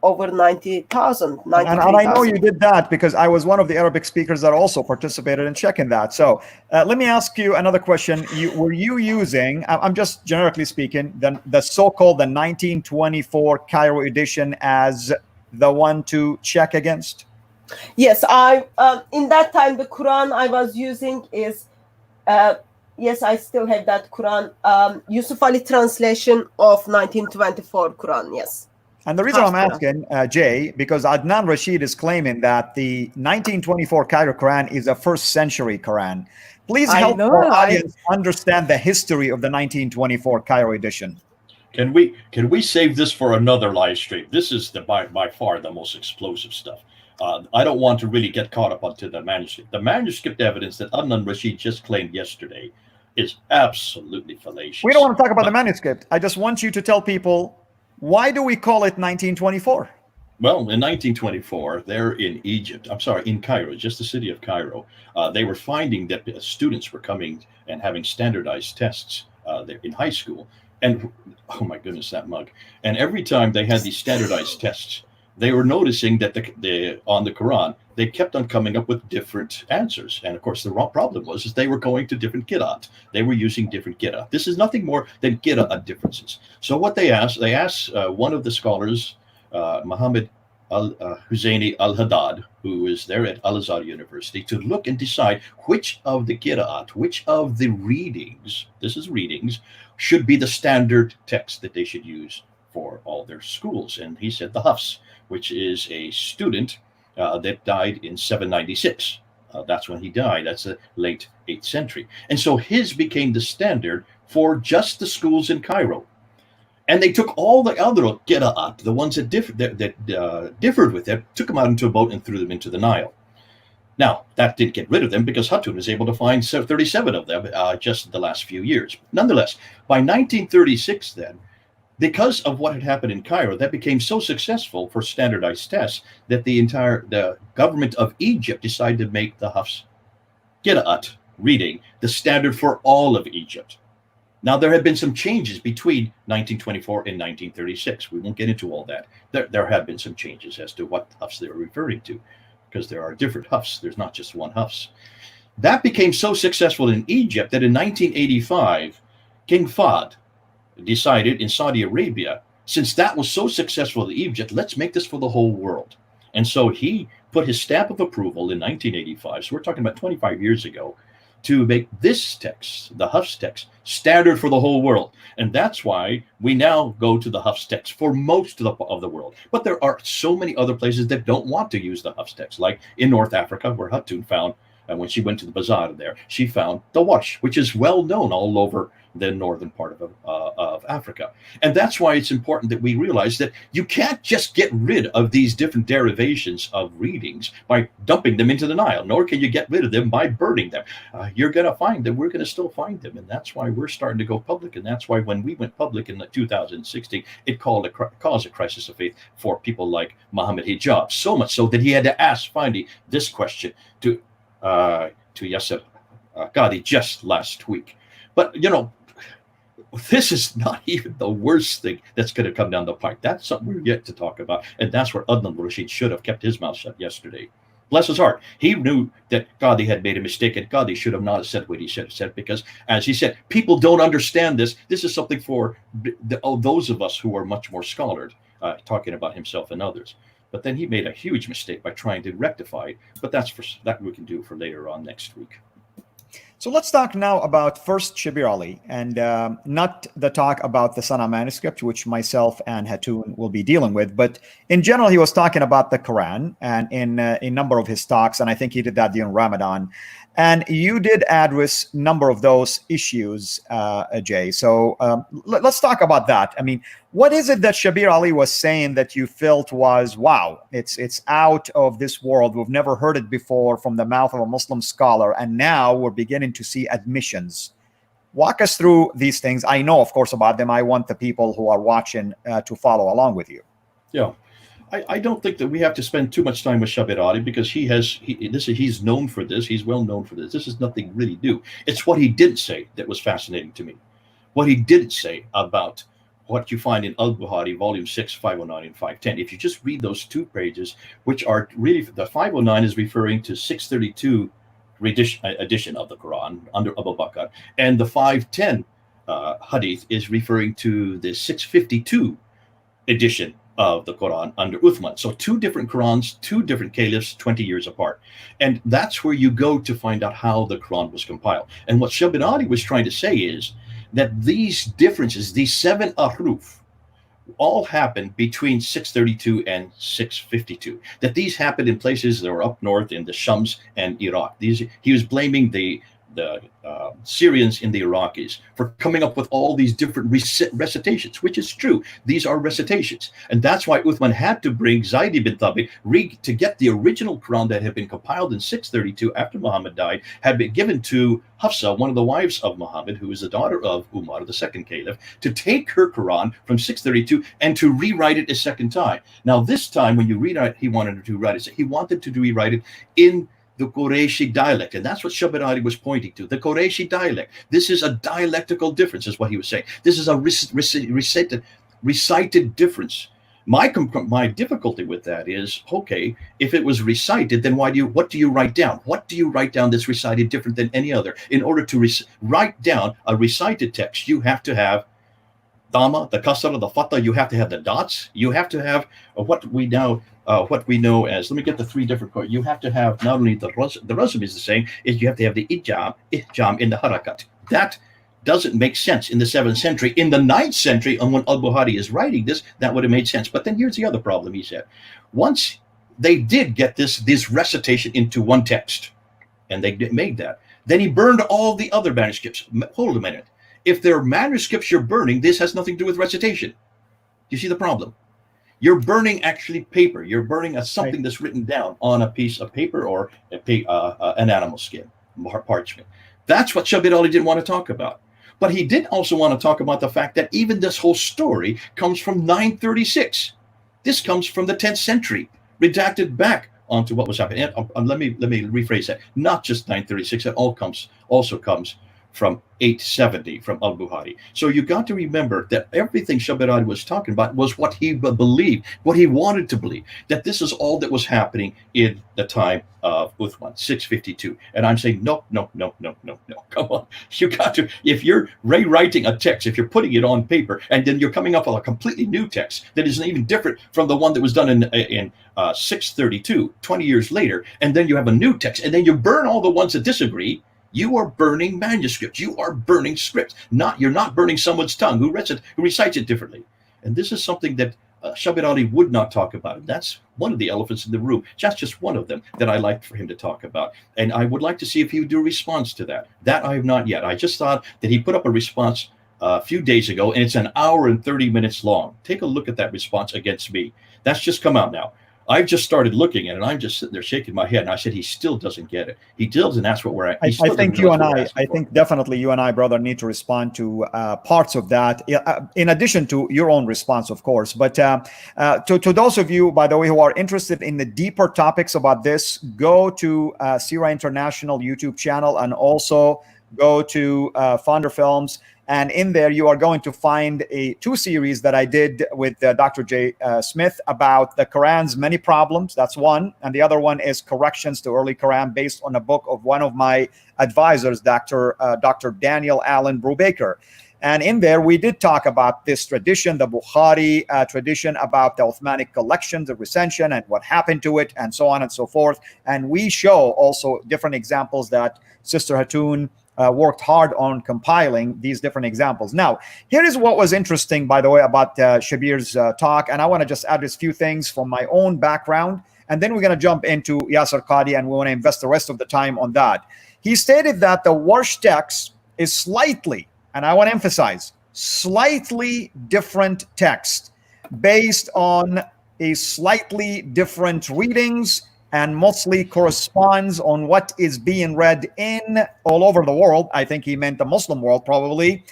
Speaker 3: over 90,000.
Speaker 1: And I know you did that because I was one of the Arabic speakers that also participated in checking that. So let me ask you another question. Were you using, I'm just generically speaking, the so-called the 1924 Cairo edition as the one to check against?
Speaker 3: Yes, I in that time the Quran I was using is yes, I still have that Quran, Yusuf Ali translation of 1924 Quran. Yes.
Speaker 1: And the reason I'm asking, Jay, because Adnan Rashid is claiming that the 1924 Cairo Quran is a 1st century Quran. Please help our audience understand the history of the 1924 Cairo edition.
Speaker 2: Can we save this for another live stream? This is by far the most explosive stuff. I don't want to really get caught up onto the manuscript. The manuscript evidence that Adnan Rashid just claimed yesterday is absolutely fallacious.
Speaker 1: We don't want to talk about the manuscript. I just want you to tell people, why do we call it 1924?
Speaker 2: Well, in 1924, they're in Egypt. I'm sorry, in Cairo, just the city of Cairo. They were finding that students were coming and having standardized tests in high school. And oh my goodness, that mug. And every time they had these standardized tests, they were noticing that on the Quran, they kept on coming up with different answers. And of course, the problem was they were going to different Qira'at. They were using different Qira'at. This is nothing more than Qira'at differences. So what they asked one of the scholars, Muhammad Husseini al-Haddad, who is there at Al-Azhar University, to look and decide which of the Qira'at, which of the readings, this is readings, should be the standard text that they should use for all their schools. And he said the Hafs, which is a student that died in 796. That's when he died. That's the late 8th century. And so his became the standard for just the schools in Cairo. And they took all the other Qira'at, the ones that differed with it, took them out into a boat and threw them into the Nile. Now, that didn't get rid of them because Hatun was able to find 37 of them just in the last few years. Nonetheless, by 1936 then, because of what had happened in Cairo, that became so successful for standardized tests that the government of Egypt decided to make the Hafs Qira'at reading the standard for all of Egypt. Now, there have been some changes between 1924 and 1936. We won't get into all that. There have been some changes as to what Hafs they're referring to, because there are different Hafs. There's not just one Hafs. That became so successful in Egypt that in 1985, King Fahd decided in Saudi Arabia, since that was so successful in Egypt, let's make this for the whole world. And so he put his stamp of approval in 1985. So we're talking about 25 years ago, to make this text, the Hafs text, standard for the whole world. And that's why we now go to the Hafs text for most of the world. But there are so many other places that don't want to use the Hafs text, like in North Africa, where Hatun found, and when she went to the bazaar there, she found the Warsh, which is well known all over the northern part of Africa. And that's why it's important that we realize that you can't just get rid of these different derivations of readings by dumping them into the Nile, nor can you get rid of them by burning them. You're going to find them. We're going to still find them. And that's why we're starting to go public. And that's why when we went public in 2016, it caused a crisis of faith for people like Muhammad Hijab, so much so that he had to ask Fadi this question to Yasir Qadhi just last week. But, this is not even the worst thing that's going to come down the pike. That's something we're yet to talk about. And that's where Adnan Rashid should have kept his mouth shut yesterday. Bless his heart. He knew that Qadhi had made a mistake, and Qadhi should have not said what he should have said, because, as he said, people don't understand this. This is something for those of us who are much more scholared, talking about himself and others. But then he made a huge mistake by trying to rectify it. But that we can do for later on next week.
Speaker 1: So let's talk now about first Shabir Ally, and not the talk about the Sana manuscript, which myself and Hatun will be dealing with. But in general, he was talking about the Quran, and in a number of his talks, and I think he did that during Ramadan. And you did address a number of those issues, Jay. So let's talk about that. I mean, what is it that Shabir Ally was saying that you felt was, wow, it's out of this world. We've never heard it before from the mouth of a Muslim scholar, and now we're beginning to see admissions. Walk us through these things. I know, of course, about them. I want the people who are watching to follow along with you.
Speaker 2: Yeah. I don't think that we have to spend too much time with Shabir Ally, because he's known for this. He's well known for this. This is nothing really new. It's what he didn't say that was fascinating to me. What he didn't say about what you find in Al-Bukhari, volume 6, 509 and 510. If you just read those two pages, which are really, the 509 is referring to 632 edition of the Quran under Abu Bakr, and the 510 hadith is referring to the 652 edition of the Quran under Uthman. So two different Qurans, two different caliphs, 20 years apart. And that's where you go to find out how the Quran was compiled. And what Shabir Ally was trying to say is that these differences, these 7 ahruf, all happened between 632 and 652. That these happened in places that were up north in the Shams and Iraq. He was blaming the Syrians and the Iraqis for coming up with all these different recitations, which is true. These are recitations. And that's why Uthman had to bring Zayd ibn Thabit to get the original Quran that had been compiled in 632 after Muhammad died, had been given to Hafsa, one of the wives of Muhammad, who is the daughter of Umar, the second caliph, to take her Quran from 632 and to rewrite it a second time. Now, this time when you read it, he wanted to rewrite it. He wanted to rewrite it in the Qurayshi dialect. And that's what Shabir Ally was pointing to, the Qurayshi dialect. This is a dialectical difference, is what he was saying. This is a recited difference. My difficulty with that is, okay, if it was recited, then what do you write down? What do you write down that's recited different than any other? In order to write down a recited text, you have to have Dhamma, the Kasra, the Fatha, you have to have the dots, you have to have what we know as, let me get the 3 different quotes. You have to have not only the Razm is the same, is you have to have the Ihjam in the Harakat. That doesn't make sense in the 7th century. In the 9th century, and when Al-Bukhari is writing this, that would have made sense. But then here's the other problem, he said. Once they did get this recitation into one text, and they made that, then he burned all the other manuscripts. Hold a minute. If there are manuscripts you're burning, this has nothing to do with recitation. You see the problem? You're burning actually paper. You're burning something that's written down on a piece of paper or an animal skin, parchment. That's what Shabir Ally didn't want to talk about. But he did also want to talk about the fact that even this whole story comes from 936. This comes from the 10th century, redacted back onto what was happening. And let me rephrase that. Not just 936. It also comes from 870 from al-Bukhari. So you got to remember that everything Shabir Ali was talking about was what he believed, what he wanted to believe, that this is all that was happening in the time of Uthman, 652. And I'm saying, no. Come on. You got to, if you're rewriting a text, if you're putting it on paper, and then you're coming up with a completely new text that isn't even different from the one that was done in 632, 20 years later, and then you have a new text, and then you burn all the ones that disagree, you are burning manuscripts. You are burning scripts. You're not burning someone's tongue who recites it differently. And this is something that Shabir Ali would not talk about. And that's one of the elephants in the room. That's just one of them that I like for him to talk about. And I would like to see if he would do a response to that. That I have not yet. I just thought that he put up a response a few days ago, and it's an hour and 30 minutes long. Take a look at that response against me. That's just come out now. I've just started looking at it, and I'm just sitting there shaking my head. And I said, he still doesn't get it. He still doesn't ask what we're at.
Speaker 1: I think you and I think definitely you and I, brother, need to respond to parts of that, in addition to your own response, of course. But to those of you, by the way, who are interested in the deeper topics about this, go to CIRA International YouTube channel, and also go to Founder Films. And in there, you are going to find two series that I did with Dr. J. Smith about the Quran's many problems. That's one. And the other one is corrections to early Quran, based on a book of one of my advisors, Dr. Daniel Allen Brubaker. And in there, we did talk about this tradition, the Bukhari tradition, about the Uthmanic collections, the recension, and what happened to it, and so on and so forth. And we show also different examples that Sister Hatun worked hard on compiling these different examples. Now, here is what was interesting, by the way, about Shabir's talk. And I want to just address a few things from my own background. And then we're going to jump into Yasir Qadhi, and we want to invest the rest of the time on that. He stated that the Warsh text is slightly, and I want to emphasize, slightly different text based on a slightly different readings, and mostly corresponds on what is being read in all over the world. I think he meant the Muslim world, probably.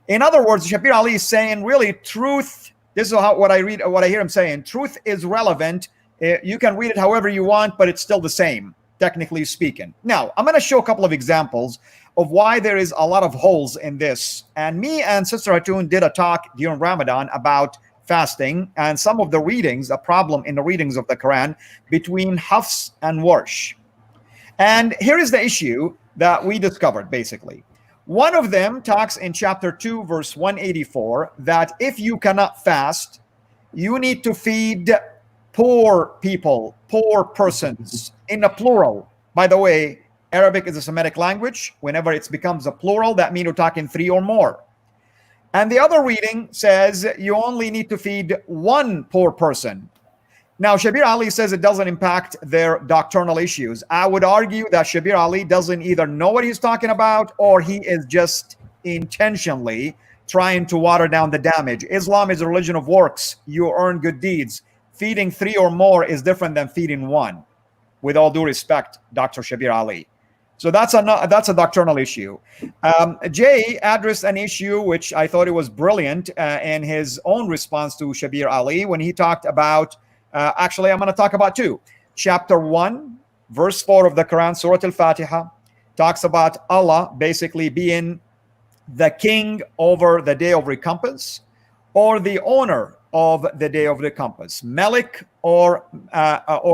Speaker 1: In other words, Shabir Ali is saying, really, truth, this is what I hear him saying, truth is relevant. You can read it however you want, but it's still the same, technically speaking. Now, I'm going to show a couple of examples of why there is a lot of holes in this. And me and Sister Hatun did a talk during Ramadan about fasting and some of the readings, a problem in the readings of the Quran between Hafs and Warsh. And here is the issue that we discovered, basically. One of them talks in chapter 2, verse 184, that if you cannot fast, you need to feed poor people, poor persons, in a plural. By the way, Arabic is a Semitic language. Whenever it becomes a plural, that means we're talking three or more. And the other reading says you only need to feed one poor person. Now, Shabir Ali says it doesn't impact their doctrinal issues. I would argue that Shabir Ali doesn't either know what he's talking about, or he is just intentionally trying to water down the damage. Islam is a religion of works. You earn good deeds. Feeding three or more is different than feeding one. With all due respect, Dr. Shabir Ali. So that's a doctrinal issue. Jay addressed an issue which I thought it was brilliant in his own response to Shabir Ali when he talked about, actually I'm going to talk about two. Chapter 1, verse 4 of the Quran, Surah Al-Fatiha, talks about Allah basically being the king over the day of recompense, or the owner of the day of recompense, Malik or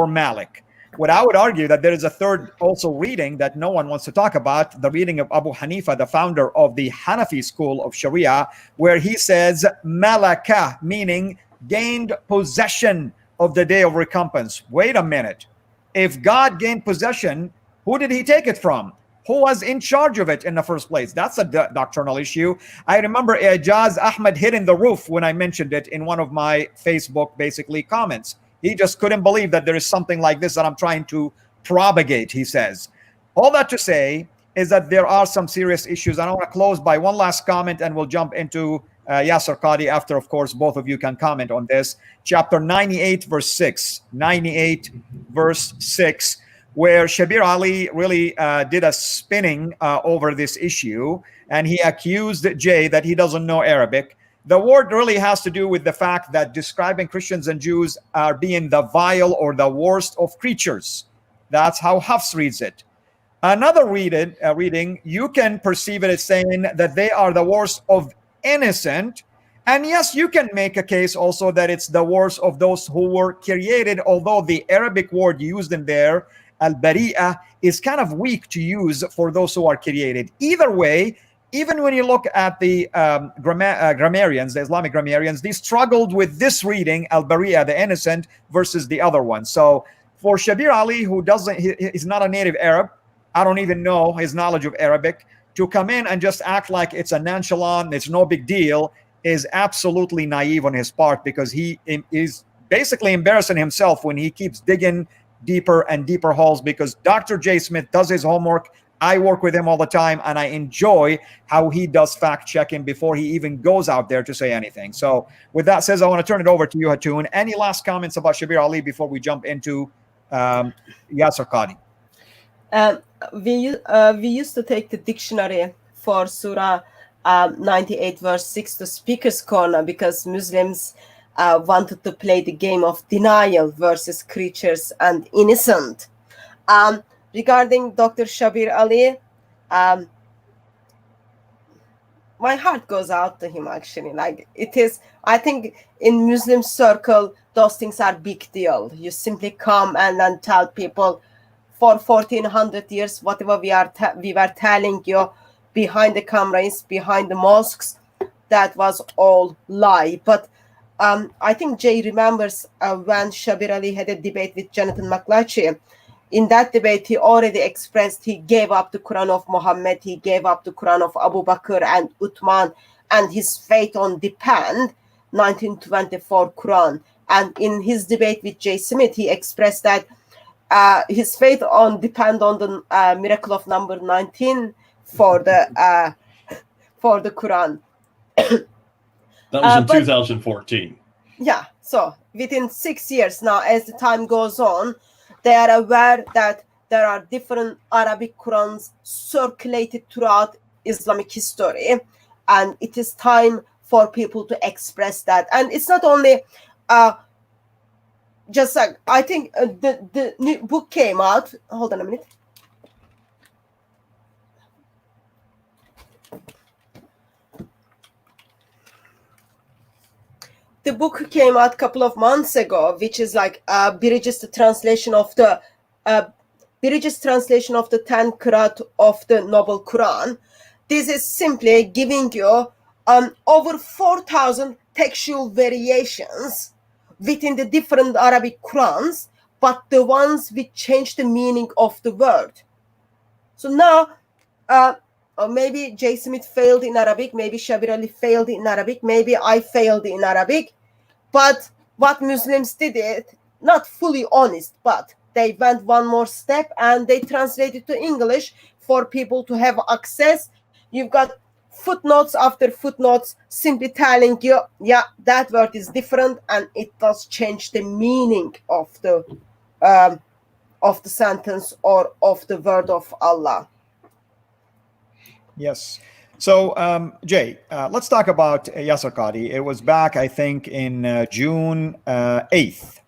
Speaker 1: Malik. What I would argue that there is a third also reading that no one wants to talk about, the reading of Abu Hanifa, the founder of the Hanafi school of Sharia, where he says malaka, meaning gained possession of the day of recompense. Wait a minute. If God gained possession, who did he take it from? Who was in charge of it in the first place? That's a doctrinal issue. I remember Ijaz Ahmed hitting the roof when I mentioned it in one of my Facebook, basically, comments. He just couldn't believe that there is something like this that I'm trying to propagate, he says. All that to say is that there are some serious issues. And I want to close by one last comment, and we'll jump into Yasir Qadhi after, of course, both of you can comment on this. Chapter 98, verse 6. 98, verse 6, where Shabir Ali really did a spinning over this issue, and he accused Jay that he doesn't know Arabic. The word really has to do with the fact that describing Christians and Jews are being the vile or the worst of creatures. That's how Hafs reads it. Another reading, you can perceive it as saying that they are the worst of innocent. And yes, you can make a case also that it's the worst of those who were created, although the Arabic word used in there, al-bari'ah, is kind of weak to use for those who are created. Either way, even when you look at the grammarians, the Islamic grammarians, they struggled with this reading, al-bari'ah, the innocent, versus the other one. So for Shabir Ali, who he's not a native Arab, I don't even know his knowledge of Arabic, to come in and just act like it's a nonchalant, it's no big deal, is absolutely naive on his part, because he is basically embarrassing himself when he keeps digging deeper and deeper holes, because Dr. J. Smith does his homework. I work with him all the time, and I enjoy how he does fact checking before he even goes out there to say anything. So with that said, I want to turn it over to you, Hatun. Any last comments about Shabir Ali before we jump into Yasir Qadhi?
Speaker 3: We used to take the dictionary for Surah 98 verse 6 to Speaker's Corner, because Muslims wanted to play the game of denial versus creatures and innocent. Regarding Dr. Shabir Ali, my heart goes out to him, actually. Like, it is, I think in Muslim circle, those things are big deal. You simply come and then tell people, for 1400 years, whatever we were telling you behind the cameras, behind the mosques, that was all lie. But I think Jay remembers when Shabir Ali had a debate with Jonathan McLatchy. In that debate, he already expressed he gave up the Quran of Muhammad, he gave up the Quran of Abu Bakr and Uthman, and his faith on depend 1924 Quran. And in his debate with Jay Smith, he expressed that his faith on depend on the miracle of number 19 for the Quran.
Speaker 2: That was in 2014.
Speaker 3: Yeah, so within 6 years now, as the time goes on, they are aware that there are different Arabic Qurans circulated throughout Islamic history, and it is time for people to express that. And it's not only just like, I think the new book came out. Hold on a minute. The book came out a couple of months ago, which is like Barrage's translation of the 10 Qira'at of the Noble Quran. This is simply giving you over 4,000 textual variations within the different Arabic Qurans, but the ones which change the meaning of the word. So now, maybe J. Smith failed in Arabic, maybe Shabir Ali failed in Arabic, maybe I failed in Arabic, but what Muslims did, it not fully honest, but they went one more step and they translated to English for people to have access. You've got footnotes after footnotes simply telling you, yeah, that word is different, and it does change the meaning of the sentence or of the word of Allah.
Speaker 1: Yes. So, Jay, let's talk about Yasir Qadhi. It was back, I think, in June 8th,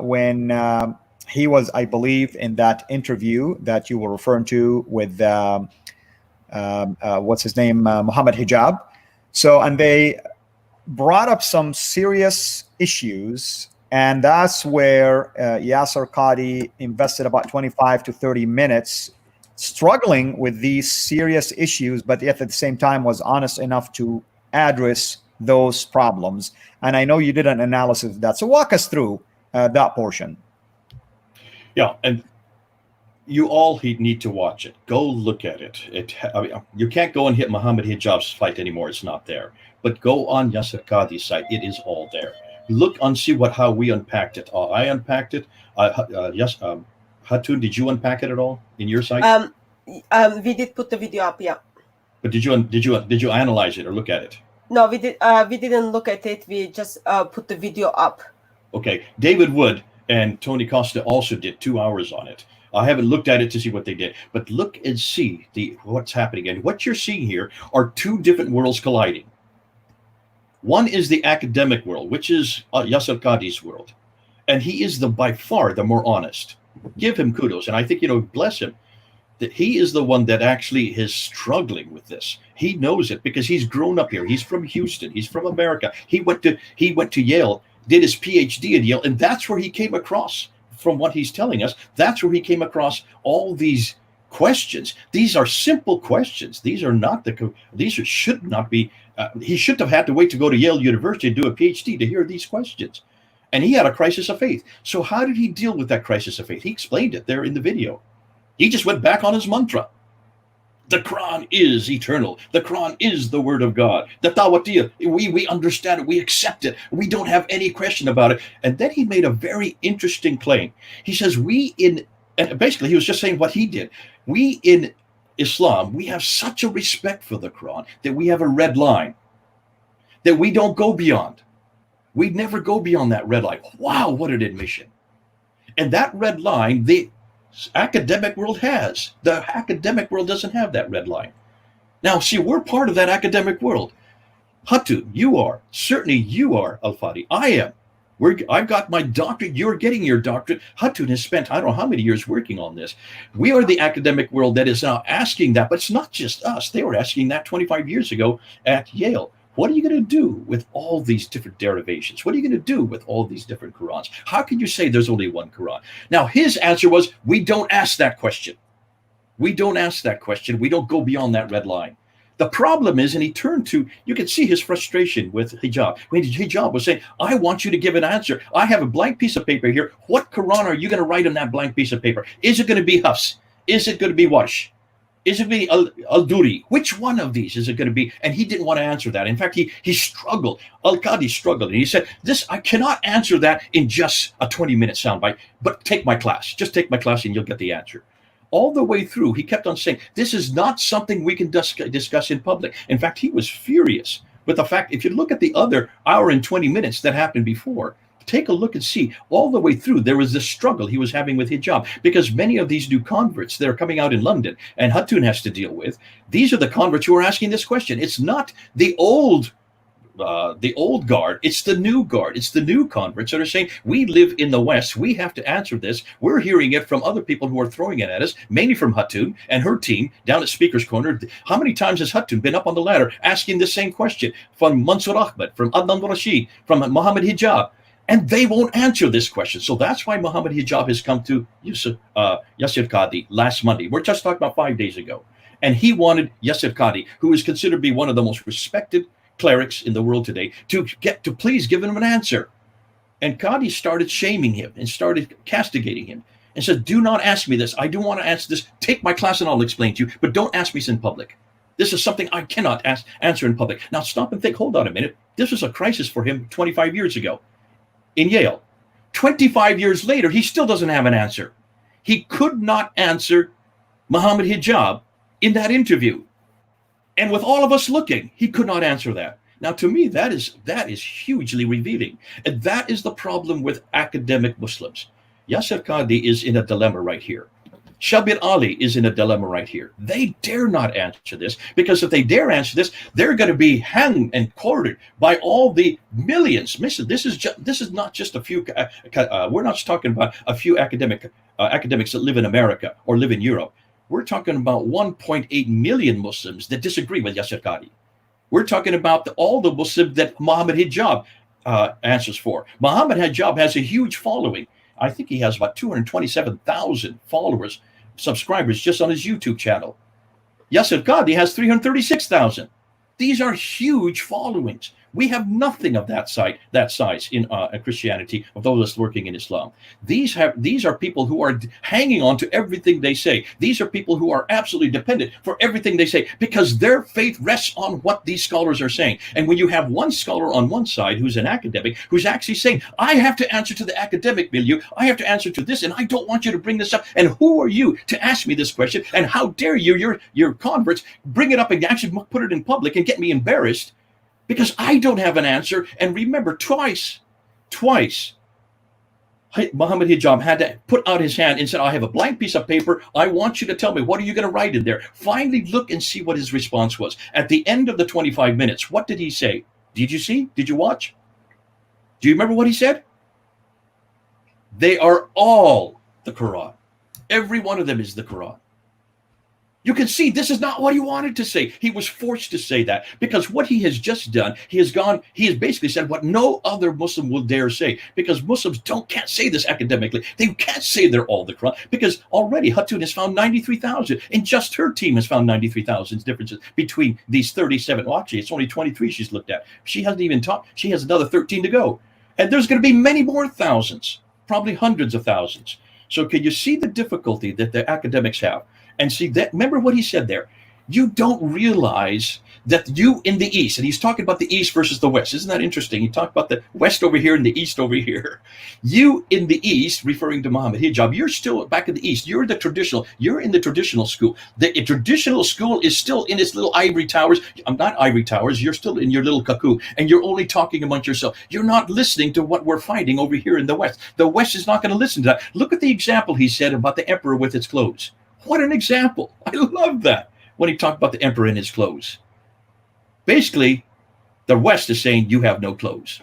Speaker 1: when he was, I believe, in that interview that you were referring to with, what's his name, Muhammad Hijab. So, and they brought up some serious issues, and that's where Yasir Qadhi invested about 25 to 30 minutes struggling with these serious issues, but yet at the same time was honest enough to address those problems. And I know you did an analysis of that. So walk us through that portion.
Speaker 2: Yeah, and you all need to watch it. Go look at it. I mean, you can't go and hit Muhammad Hijab's fight anymore. It's not there. But go on Yasir Qadhi's site. It is all there. Look and see how we unpacked it. I unpacked it. Yes. Hatun, did you unpack it at all in your site?
Speaker 3: We did put the video up, yeah.
Speaker 2: But did you analyze it or look at it?
Speaker 3: No, we did. We didn't look at it. We just put the video up.
Speaker 2: Okay. David Wood and Tony Costa also did 2 hours on it. I haven't looked at it to see what they did, but look and see what's happening. And what you're seeing here are two different worlds colliding. One is the academic world, which is Yasir Qadhi's world, and he is by far the more honest. Give him kudos, and I think, bless him. that he is the one that actually is struggling with this. He knows it because he's grown up here. He's from Houston. He's from America. He went to Yale, did his PhD at Yale, and that's where he came across, from what he's telling us, that's where he came across all these questions. These are simple questions. These are not should not be. He shouldn't have had to wait to go to Yale University to do a PhD to hear these questions. And he had a crisis of faith. So how did he deal with that crisis of faith? He explained it there in the video. He just went back on his mantra. The Quran is eternal. The Quran is the word of God. The Tawatiyah, we understand it. We accept it. We don't have any question about it. And then he made a very interesting claim. He says, and basically he was just saying what he did. We in Islam, we have such a respect for the Quran that we have a red line that we don't go beyond. We never go beyond that red line. Wow, what an admission. And that red line, the academic world has. The academic world doesn't have that red line. Now, see, we're part of that academic world. Hatun, you are. Certainly you are, Al-Fadi. I am. I've got my doctorate. You're getting your doctorate. Hatun has spent, I don't know how many years working on this. We are the academic world that is now asking that, but it's not just us. They were asking that 25 years ago at Yale. What are you going to do with all these different derivations? What are you going to do with all these different Qurans? How can you say there's only one Quran? Now, his answer was, we don't ask that question. We don't ask that question. We don't go beyond that red line. The problem is, and he turned to, you can see his frustration with Hijab. When Hijab was saying, I want you to give an answer. I have a blank piece of paper here. What Quran are you going to write on that blank piece of paper? Is it going to be Hafs? Is it going to be Warsh? Is it going to be Al-Duri? Which one of these is it going to be? And he didn't want to answer that. In fact, he struggled. Al-Qadhi struggled. And he said, I cannot answer that in just a 20-minute soundbite, but take my class. Just take my class and you'll get the answer. All the way through, he kept on saying, this is not something we can discuss in public. In fact, he was furious with the fact, if you look at the other hour and 20 minutes that happened before, take a look and see all the way through, there was this struggle he was having with hijab, because many of these new converts that are coming out in London and Hatun has to deal with, these are the converts who are asking this question. It's not the old guard, it's the new guard, it's the new converts that are saying, we live in the West, we have to answer this. We're hearing it from other people who are throwing it at us, mainly from Hatun and her team down at Speaker's Corner. How many times has Hatun been up on the ladder asking the same question from Mansour Ahmed, from Adnan Rashid, from Muhammad Hijab? And they won't answer this question. So that's why Muhammad Hijab has come to Yasir Qadhi last Monday. We're just talking about 5 days ago. And he wanted Yasir Qadhi, who is considered to be one of the most respected clerics in the world today, to please give him an answer. And Qadhi started shaming him and started castigating him and said, do not ask me this. I do want to answer this. Take my class and I'll explain to you, but don't ask me this in public. This is something I cannot answer in public. Now stop and think, hold on a minute. This was a crisis for him 25 years ago. In Yale. 25 years later, he still doesn't have an answer. He could not answer Muhammad Hijab in that interview. And with all of us looking, he could not answer that. Now, to me, that is hugely revealing. And that is the problem with academic Muslims. Yasir Qadhi is in a dilemma right here. Shabir Ally is in a dilemma right here. They dare not answer this, because if they dare answer this, they're going to be hanged and quartered by all the millions. This is not just a few. We're not just talking about a few academics that live in America or live in Europe. We're talking about 1.8 million Muslims that disagree with Yasir Qadhi. We're talking about all the Muslims that Muhammad Hijab answers for. Muhammad Hijab has a huge following. I think he has about 227,000 followers, subscribers just on his YouTube channel. Yasir Qadhi has 336,000. These are huge followings. We have nothing of that size in Christianity, of those of us working in Islam. These are people who are hanging on to everything they say. These are people who are absolutely dependent for everything they say, because their faith rests on what these scholars are saying. And when you have one scholar on one side who's an academic, who's actually saying, I have to answer to the academic milieu, I have to answer to this, and I don't want you to bring this up. And who are you to ask me this question? And how dare you, your converts, bring it up and actually put it in public and get me embarrassed? Because I don't have an answer. And remember, twice, Muhammad Hijab had to put out his hand and said, I have a blank piece of paper. I want you to tell me, what are you going to write in there? Finally, look and see what his response was. At the end of the 25 minutes, what did he say? Did you see? Did you watch? Do you remember what he said? They are all the Quran. Every one of them is the Quran. You can see this is not what he wanted to say. He was forced to say that because what he has just done, he has basically said what no other Muslim will dare say, because Muslims can't say this academically. They can't say they're all the Quran, because already Hatun has found 93,000, and just her team has found 93,000 differences between these 37. Well, actually, it's only 23 she's looked at. She hasn't even taught. She has another 13 to go. And there's going to be many more thousands, probably hundreds of thousands. So can you see the difficulty that the academics have? And see that, remember what he said there. You don't realize that you in the East, and he's talking about the East versus the West. Isn't that interesting? He talked about the West over here and the East over here. You in the East, referring to Muhammad Hijab, you're still back in the East. You're in the traditional school. The traditional school is still in its little ivory towers. I'm not ivory towers. You're still in your little cocoon, and you're only talking amongst yourself. You're not listening to what we're fighting over here in the West. The West is not going to listen to that. Look at the example he said about the emperor with his clothes. What an example. I love that when he talked about the emperor in his clothes. Basically, the West is saying you have no clothes.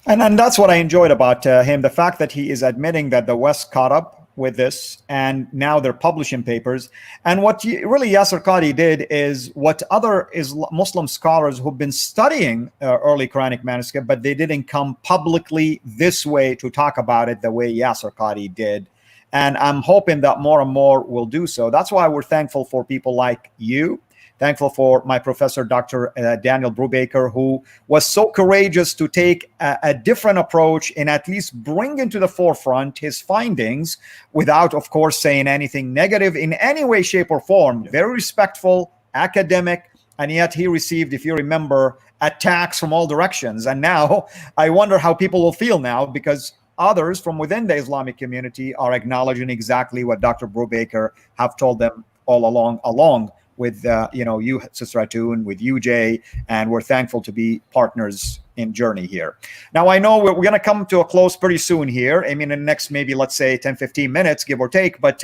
Speaker 1: And that's what I enjoyed about him, the fact that he is admitting that the West caught up with this, and now they're publishing papers. And what really Yasir Qadhi did is what other Muslim scholars who've been studying early Quranic manuscript, but they didn't come publicly this way to talk about it the way Yasir Qadhi did. And I'm hoping that more and more will do so. That's why we're thankful for people like you, thankful for my professor, Dr. Daniel Brubaker, who was so courageous to take a different approach and at least bring into the forefront his findings without, of course, saying anything negative in any way, shape, or form. Very respectful, academic, and yet he received, if you remember, attacks from all directions. And now I wonder how people will feel now, because others from within the Islamic community are acknowledging exactly what Dr. Brubaker have told them all along with you, Sister Hatun, with you, Jay, and we're thankful to be partners in journey here. Now, I know we're going to come to a close pretty soon here. I mean, in the next maybe, let's say, 10, 15 minutes, give or take. But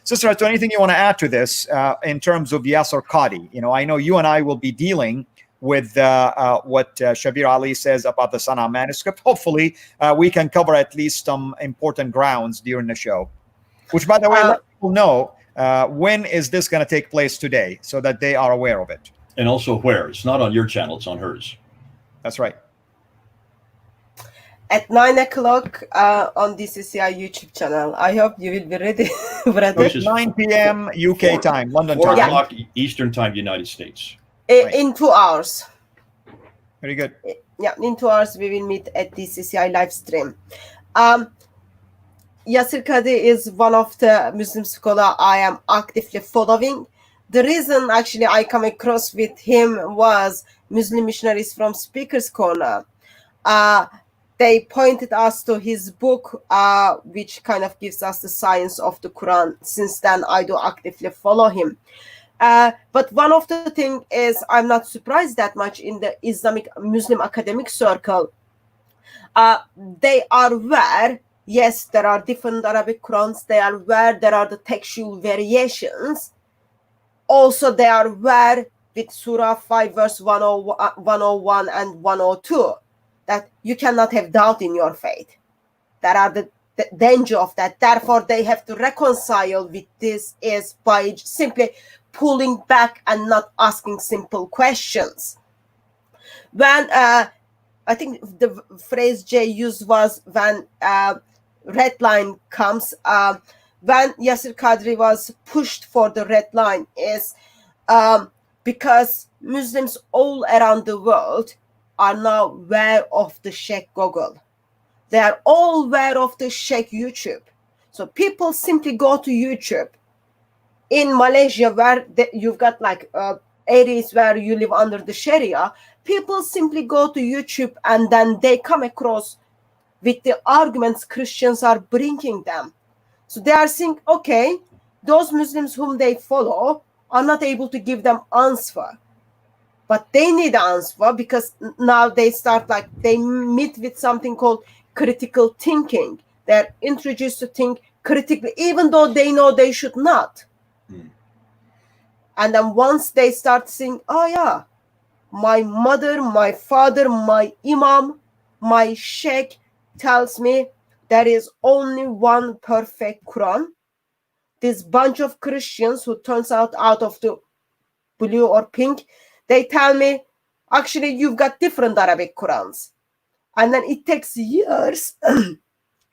Speaker 1: Sister Hatun, anything you want to add to this in terms of Yasir Qadhi? I know you and I will be dealing with what Shabir Ally says about the Sana'a manuscript. Hopefully, we can cover at least some important grounds during the show, which, by the way, let people know when is this going to take place today so that they are aware of it.
Speaker 2: And also where. It's not on your channel, it's on hers.
Speaker 1: That's right.
Speaker 3: At 9 o'clock on DCCI YouTube channel. I hope you will be ready.
Speaker 1: Which is 9 p.m. UK time, London time.
Speaker 2: 4 o'clock Eastern time, United States.
Speaker 3: In 2 hours.
Speaker 1: Very good.
Speaker 3: Yeah, in 2 hours we will meet at DCCI live stream. Yasir Qadhi is one of the Muslim scholar I am actively following. The reason actually I come across with him was Muslim missionaries from Speaker's Corner. They pointed us to his book, which kind of gives us the science of the Quran. Since then, I do actively follow him. But one of the things is I'm not surprised that much in the Islamic Muslim academic circle. They are aware, yes, there are different Arabic Qurans. They are aware there are the textual variations. Also, they are aware with Surah 5 verse 101 and 102 that you cannot have doubt in your faith. There are the danger of that. Therefore, they have to reconcile with this is by simply pulling back and not asking simple questions. When I think the phrase Jay used was when red line comes, when Yasir Qadhi was pushed for the red line is because Muslims all around the world are now aware of the Sheikh Google. They are all aware of the Sheikh YouTube. So people simply go to YouTube. In Malaysia, where you've got like areas where you live under the Sharia, people simply go to YouTube and then they come across with the arguments Christians are bringing them. So they are saying, okay, those Muslims whom they follow are not able to give them answer. But they need answer because now they start they meet with something called critical thinking. They're introduced to think critically, even though they know they should not. And then once they start saying, oh yeah, my mother, my father, my imam, my sheikh tells me there is only one perfect Quran. this bunch of Christians who turns out of the blue or pink, they tell me, actually, you've got different Arabic Qurans. And then it takes years,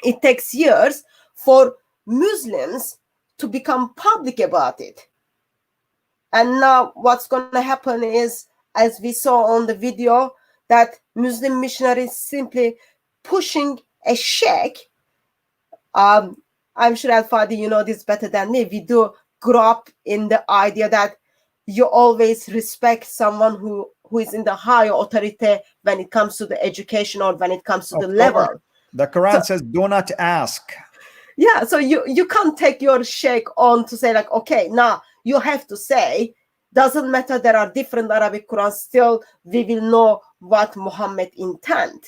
Speaker 3: it takes years for Muslims to become public about it. And now what's going to happen is, as we saw on the video, that Muslim missionaries simply pushing a sheikh. I'm sure Al-Fadi, you know this better than me. We do grow up in the idea that you always respect someone who is in the higher authority when it comes to the education or when it comes to the level.
Speaker 1: The Quran says, do not ask.
Speaker 3: Yeah, so you can't take your sheikh on to say like, okay, now you have to say, doesn't matter, there are different Arabic Qurans, still we will know what Muhammad intend.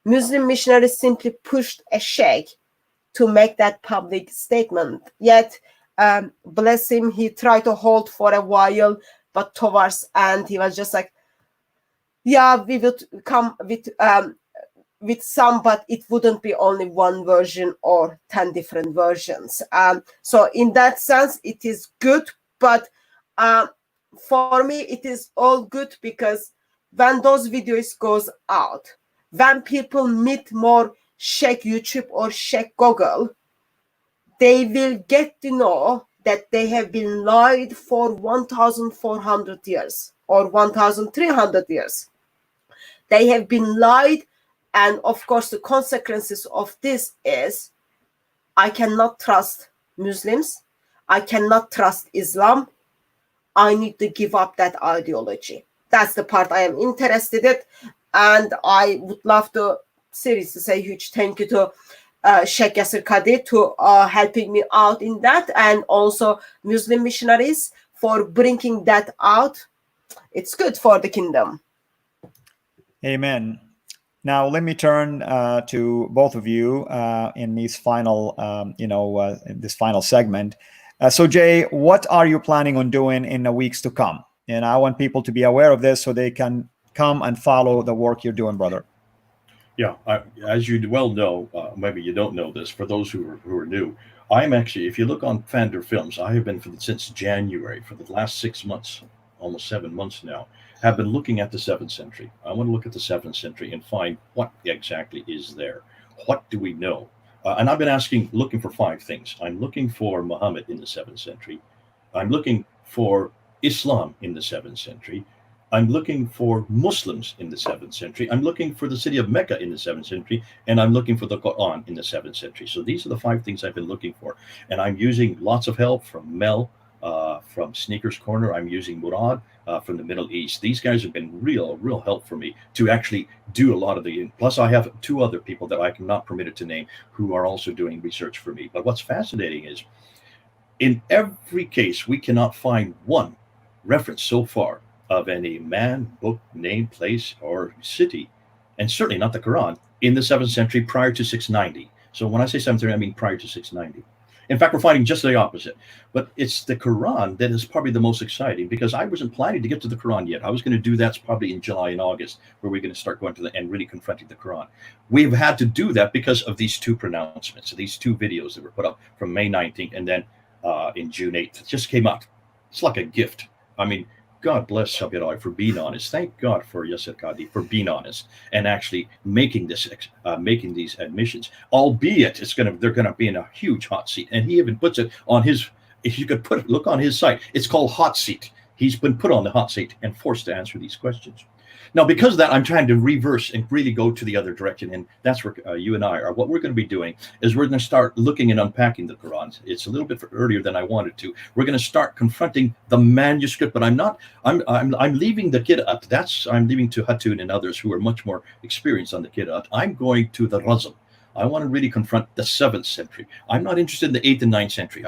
Speaker 3: Muslim missionaries simply pushed a sheikh to make that public statement. Yet, bless him, he tried to hold for a while, but towards end he was just like, yeah, we would come with some, but it wouldn't be only one version or 10 different versions. So in that sense, it is good, but for me, it is all good because when those videos goes out, when people meet more Sheikh YouTube or Sheikh Google, they will get to know that they have been lied for 1,400 years or 1,300 years. They have been lied, and of course the consequences of this is I cannot trust Muslims, I cannot trust Islam, I need to give up that ideology. That's the part I am interested in, and I would love to seriously say huge thank you to Sheikh Yasir Qadhi to helping me out in that, and also Muslim missionaries for bringing that out. It's good for the kingdom.
Speaker 1: Amen. Now let me turn to both of you in these final, in this final segment. So Jay, what are you planning on doing in the weeks to come? And I want people to be aware of this so they can come and follow the work you're doing, brother.
Speaker 2: Yeah, as you well know, maybe you don't know this, for those who are new, I'm actually, if you look on Fander Films, I have been since January, for the last 6 months, almost 7 months now, have been looking at the 7th century. I want to look at the 7th century and find what exactly is there. What do we know? And I've been looking for 5 things. I'm looking for Muhammad in the 7th century. I'm looking for Islam in the 7th century. I'm looking for Muslims in the 7th century. I'm looking for the city of Mecca in the 7th century. And I'm looking for the Quran in the 7th century. So these are the 5 things I've been looking for. And I'm using lots of help from Mel, from Sneakers Corner. I'm using Murad from the Middle East. These guys have been real help for me to actually do a lot of the, plus I have 2 other people that I cannot permitted to name who are also doing research for me. But what's fascinating is in every case, we cannot find one reference so far of any man, book, name, place, or city, and certainly not the Quran, in the 7th century prior to 690. So when I say 7th century, I mean prior to 690. In fact, we're finding just the opposite. But it's the Quran that is probably the most exciting, because I wasn't planning to get to the Quran yet. I was going to do that probably in July and August, where we're going to start going to and really confronting the Quran. We've had to do that because of these 2 pronouncements, these 2 videos that were put up from May 19th and then in June 8th. It just came out. It's like a gift. I mean, God bless Shabbir Ali for being honest. Thank God for Yasir Qadhi for being honest and actually making this, making these admissions. Albeit they're gonna be in a huge hot seat. And he even puts it on his. If you could look on his site, it's called Hot Seat. He's been put on the hot seat and forced to answer these questions. Now, because of that, I'm trying to reverse and really go to the other direction. And that's where you and I are. What we're going to be doing is we're going to start looking and unpacking the Quran. It's a little bit earlier than I wanted to. We're going to start confronting the manuscript, but I'm leaving the Qira'at. I'm leaving to Hatun and others who are much more experienced on the Qira'at. I'm going to the Razm. I want to really confront the 7th century. I'm not interested in the 8th and 9th century.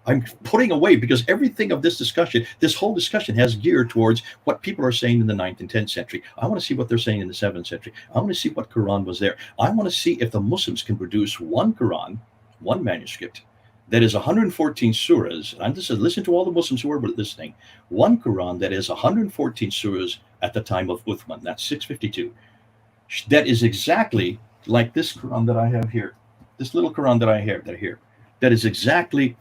Speaker 2: I'm putting away, because everything of this discussion, this whole discussion has geared towards what people are saying in the 9th and 10th century. I want to see what they're saying in the 7th century. I want to see what Quran was there. I want to see if the Muslims can produce one Quran, one manuscript, that is 114 surahs. And this is, listen to all the Muslims who are listening. One Quran that is 114 surahs at the time of Uthman. That's 652. That is exactly like this Quran that I have here, this little Quran that I have here, that is exactly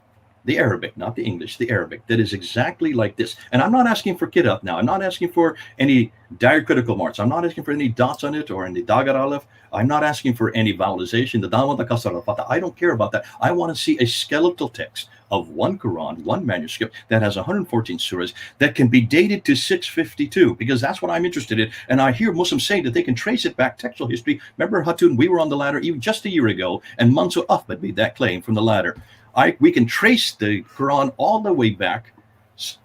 Speaker 2: the Arabic, not the English, the Arabic, that is exactly like this. And I'm not asking for Qira'at now. I'm not asking for any diacritical marks. I'm not asking for any dots on it or any dagar aleph. I'm not asking for any vowelization, the dama, the kasra, the fatha. I don't care about that. I want to see a skeletal text of one Quran, one manuscript that has 114 surahs that can be dated to 652, because that's what I'm interested in. And I hear Muslims saying that they can trace it back textual history. Remember, Hatun, we were on the ladder even just a year ago, and Mansur Ahmad made that claim from the ladder. We can trace the Quran all the way back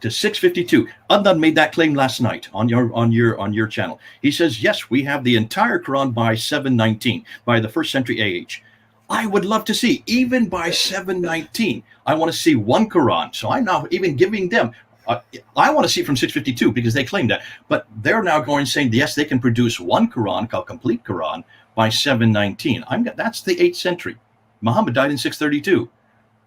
Speaker 2: to 652. Adnan made that claim last night on your channel. He says, yes, we have the entire Quran by 719, by the 1st century AH. I would love to see, even by 719, I want to see one Quran. So I'm now even giving them, I want to see from 652 because they claim that. But they're now going saying, yes, they can produce one Quran, called complete Quran, by 719. That's the 8th century. Muhammad died in 632.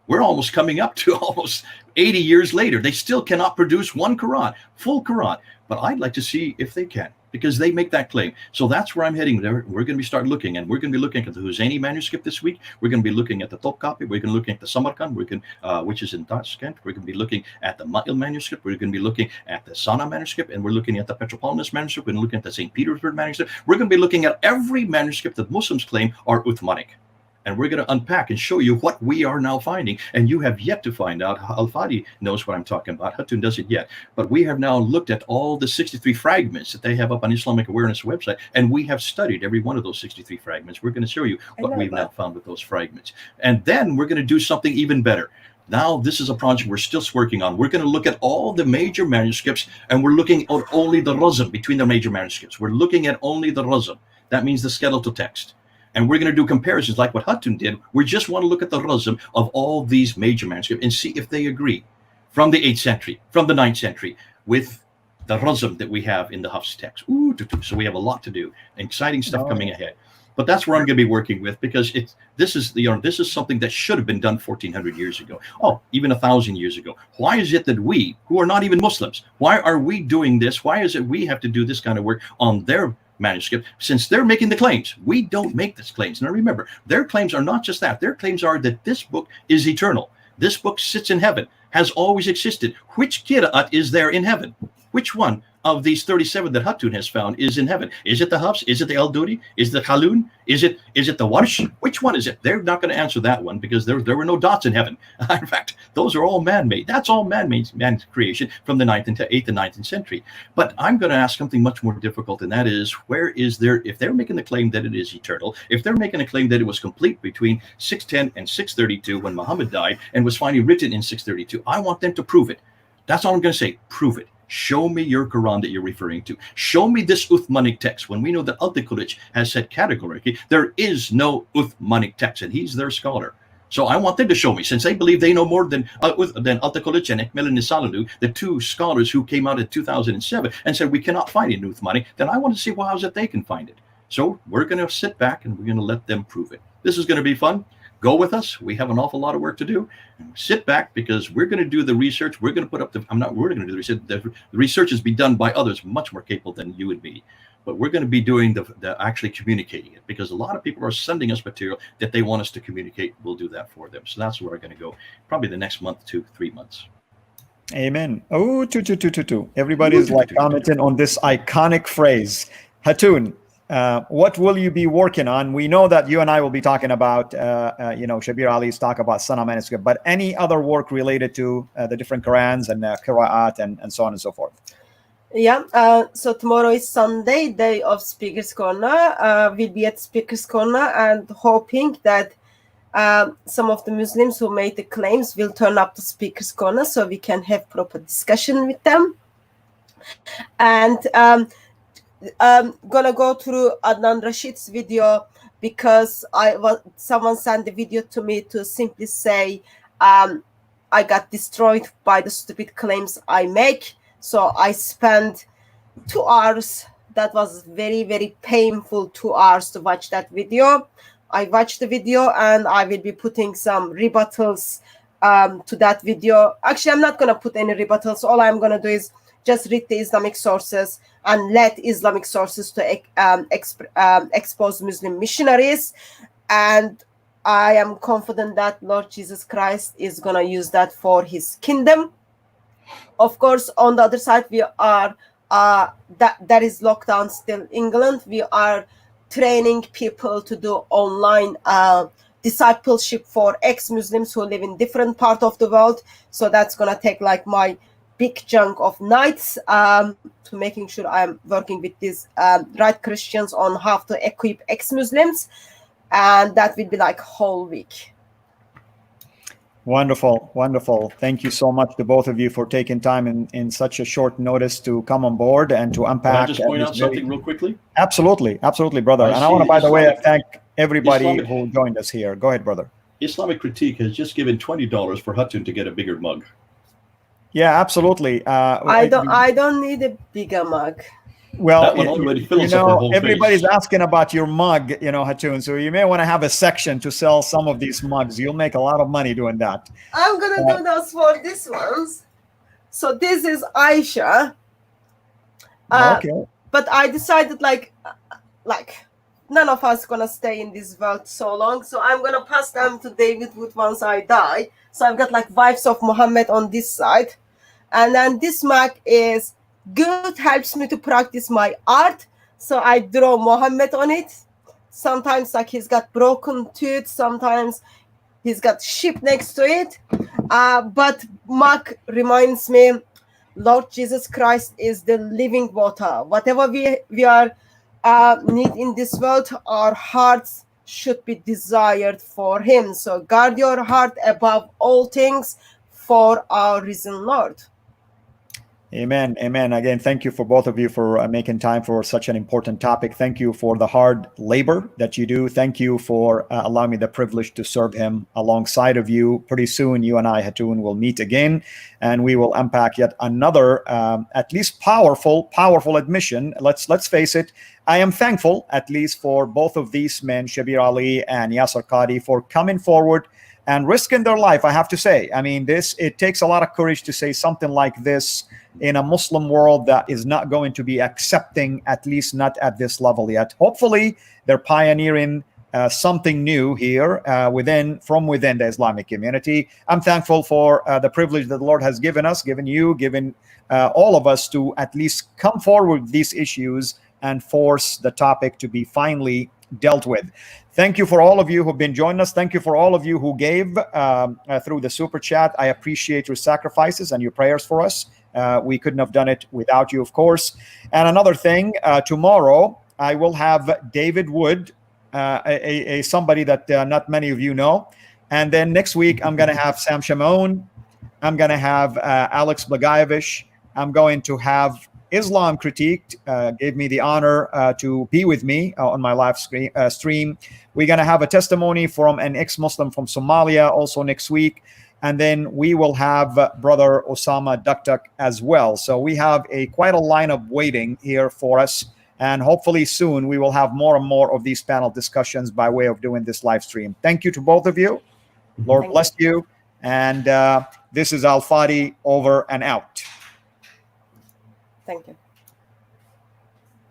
Speaker 2: We're almost coming up to almost 80 years later. They still cannot produce one Quran, full Quran. But I'd like to see if they can, because they make that claim. So that's where I'm heading. We're going to be start looking, and we're going to be looking at the Husseini manuscript this week. We're going to be looking at the top copy. We're going to be looking at the Samarkand, which is in Tashkent. We're going to be looking at the Ma'il manuscript. We're going to be looking at the Sana manuscript, and we're looking at the Petropolitan manuscript. We're looking at the St. Petersburg manuscript. We're going to be looking at every manuscript that Muslims claim are Uthmanic. And we're going to unpack and show you what we are now finding. And you have yet to find out. Al-Fadi knows what I'm talking about. Hatun doesn't yet. But we have now looked at all the 63 fragments that they have up on Islamic Awareness website. And we have studied every one of those 63 fragments. We're going to show you what we've now found with those fragments. And then we're going to do something even better. Now, this is a project we're still working on. We're going to look at all the major manuscripts, and we're looking at only the razm between the major manuscripts. We're looking at only the razm. That means the skeletal text. And we're going to do comparisons like what Hatun did. We just want to look at the razm of all these major manuscripts and see if they agree from the 8th century, from the 9th century, with the razm that we have in the Hafs text. So we have a lot to do. Exciting stuff coming ahead. But that's where I'm going to be working with, because this is something that should have been done 1,400 years ago. Oh, even 1,000 years ago. Why is it that we, who are not even Muslims, why are we doing this? Why is it we have to do this kind of work on their manuscript, since they're making the claims? We don't make these claims. Now remember, their claims are not just that. Their claims are that this book is eternal. This book sits in heaven, has always existed. Which Qira'at is there in heaven? Which one of these 37 that Hatun has found is in heaven? Is it the Hafs? Is it the El-Duri? Is it the Khalun? Is it the Warsh? Which one is it? They're not going to answer that one, because there were no dots in heaven. In fact, those are all man-made. That's all man-made, man creation from the 8th and 9th century. But I'm going to ask something much more difficult, and that is, if they're making the claim that it is eternal, if they're making a claim that it was complete between 610 and 632 when Muhammad died and was finally written in 632, I want them to prove it. That's all I'm going to say. Prove it. Show me your Quran that you're referring to. Show me this Uthmanic text, when we know that Al-Tiqulij has said categorically there is no Uthmanic text, and he's their scholar. So I want them to show me, since they believe they know more than Al-Tiqulij and Ekmel and Nisalalu, the two scholars who came out in 2007 and said we cannot find it in Uthmani. Then I want to see how is it they can find it. So we're going to sit back and we're going to let them prove it. This is going to be fun. Go with us. We have an awful lot of work to do. And sit back, because we're going to do the research. We're going to put up we're going to do the research. The research is be done by others much more capable than you and me. But we're going to be doing the actually communicating it, because a lot of people are sending us material that they want us to communicate. We'll do that for them. So that's where we're going to go, probably the next month to 3 months.
Speaker 1: Amen. Oh, two. Everybody's commenting on this iconic phrase. Hatun, what will you be working on? We know that you and I will be talking about, Shabir Ali's talk about Sana manuscript, but any other work related to the different Qurans and Qira'at and so on and so forth?
Speaker 3: Yeah, so tomorrow is Sunday, day of Speaker's Corner. We'll be at Speaker's Corner and hoping that some of the Muslims who made the claims will turn up to Speaker's Corner so we can have proper discussion with them. And gonna go through Adnan Rashid's video, because someone sent the video to me to simply say I got destroyed by the stupid claims I make. So I spent 2 hours. That was very, very painful 2 hours to watch that video. I watched the video, and I will be putting some rebuttals to that video. Actually, I'm not going to put any rebuttals. All I'm going to do is just read the Islamic sources and let Islamic sources to expose Muslim missionaries. And I am confident that Lord Jesus Christ is going to use that for his kingdom. Of course, on the other side, we are, that is lockdown still England. We are training people to do online discipleship for ex-Muslims who live in different parts of the world. So that's going to take like my big chunk of nights to making sure I'm working with these right Christians on how to equip ex-Muslims. And that will be like whole week.
Speaker 1: Wonderful, wonderful. Thank you so much to both of you for taking time in such a short notice to come on board and to unpack.
Speaker 2: Can I just point out something real quickly?
Speaker 1: Absolutely, absolutely, brother. And I want to, by the way, thank everybody who joined us here. Go ahead, brother.
Speaker 2: Islamic Critique has just given $20 for Hatun to get a bigger mug.
Speaker 1: Yeah, absolutely.
Speaker 3: I don't need a bigger mug.
Speaker 1: Well, everybody's asking about your mug, Hatun. So you may want to have a section to sell some of these mugs. You'll make a lot of money doing that.
Speaker 3: I'm going to do those for these ones. So this is Aisha.
Speaker 1: Okay.
Speaker 3: But I decided like none of us going to stay in this world so long. So I'm going to pass them to David Wood once I die. So I've got like Wives of Muhammad on this side. And then this mug is good, helps me to practice my art. So I draw Muhammad on it. Sometimes like he's got broken tooth, sometimes he's got sheep next to it. But mug reminds me, Lord Jesus Christ is the living water. Whatever we are need in this world, our hearts should be desired for him. So guard your heart above all things for our risen Lord.
Speaker 1: Amen. Amen. Again, thank you for both of you for making time for such an important topic. Thank you for the hard labor that you do. Thank you for allowing me the privilege to serve him alongside of you. Pretty soon, you and I, Hatun, will meet again, and we will unpack yet another, at least powerful admission. Let's face it. I am thankful, at least, for both of these men, Shabir Ally and Yasir Qadhi, for coming forward and risking their life. I have to say, I mean, it takes a lot of courage to say something like this in a Muslim world that is not going to be accepting, at least not at this level yet. Hopefully, they're pioneering something new here from within the Islamic community. I'm thankful for the privilege that the Lord has given us, given you, given all of us to at least come forward with these issues and force the topic to be finally dealt with. Thank you for all of you who've been joining us. Thank you for all of you who gave through the super chat. I appreciate your sacrifices and your prayers for us. We couldn't have done it without you, of course. And another thing, tomorrow I will have David Wood, somebody that not many of you know. And then next week, I'm going to have Sam Shimon. I'm going to have Alex Blagojevich. I'm going to have Islam Critiqued, gave me the honor to be with me on my live stream. We're going to have a testimony from an ex-Muslim from Somalia also next week. And then we will have Brother Osama Daktak as well. So we have quite a lineup waiting here for us. And hopefully soon we will have more and more of these panel discussions by way of doing this live stream. Thank you to both of you. Lord bless you. And this is Al Fadi, over and out.
Speaker 3: Thank you.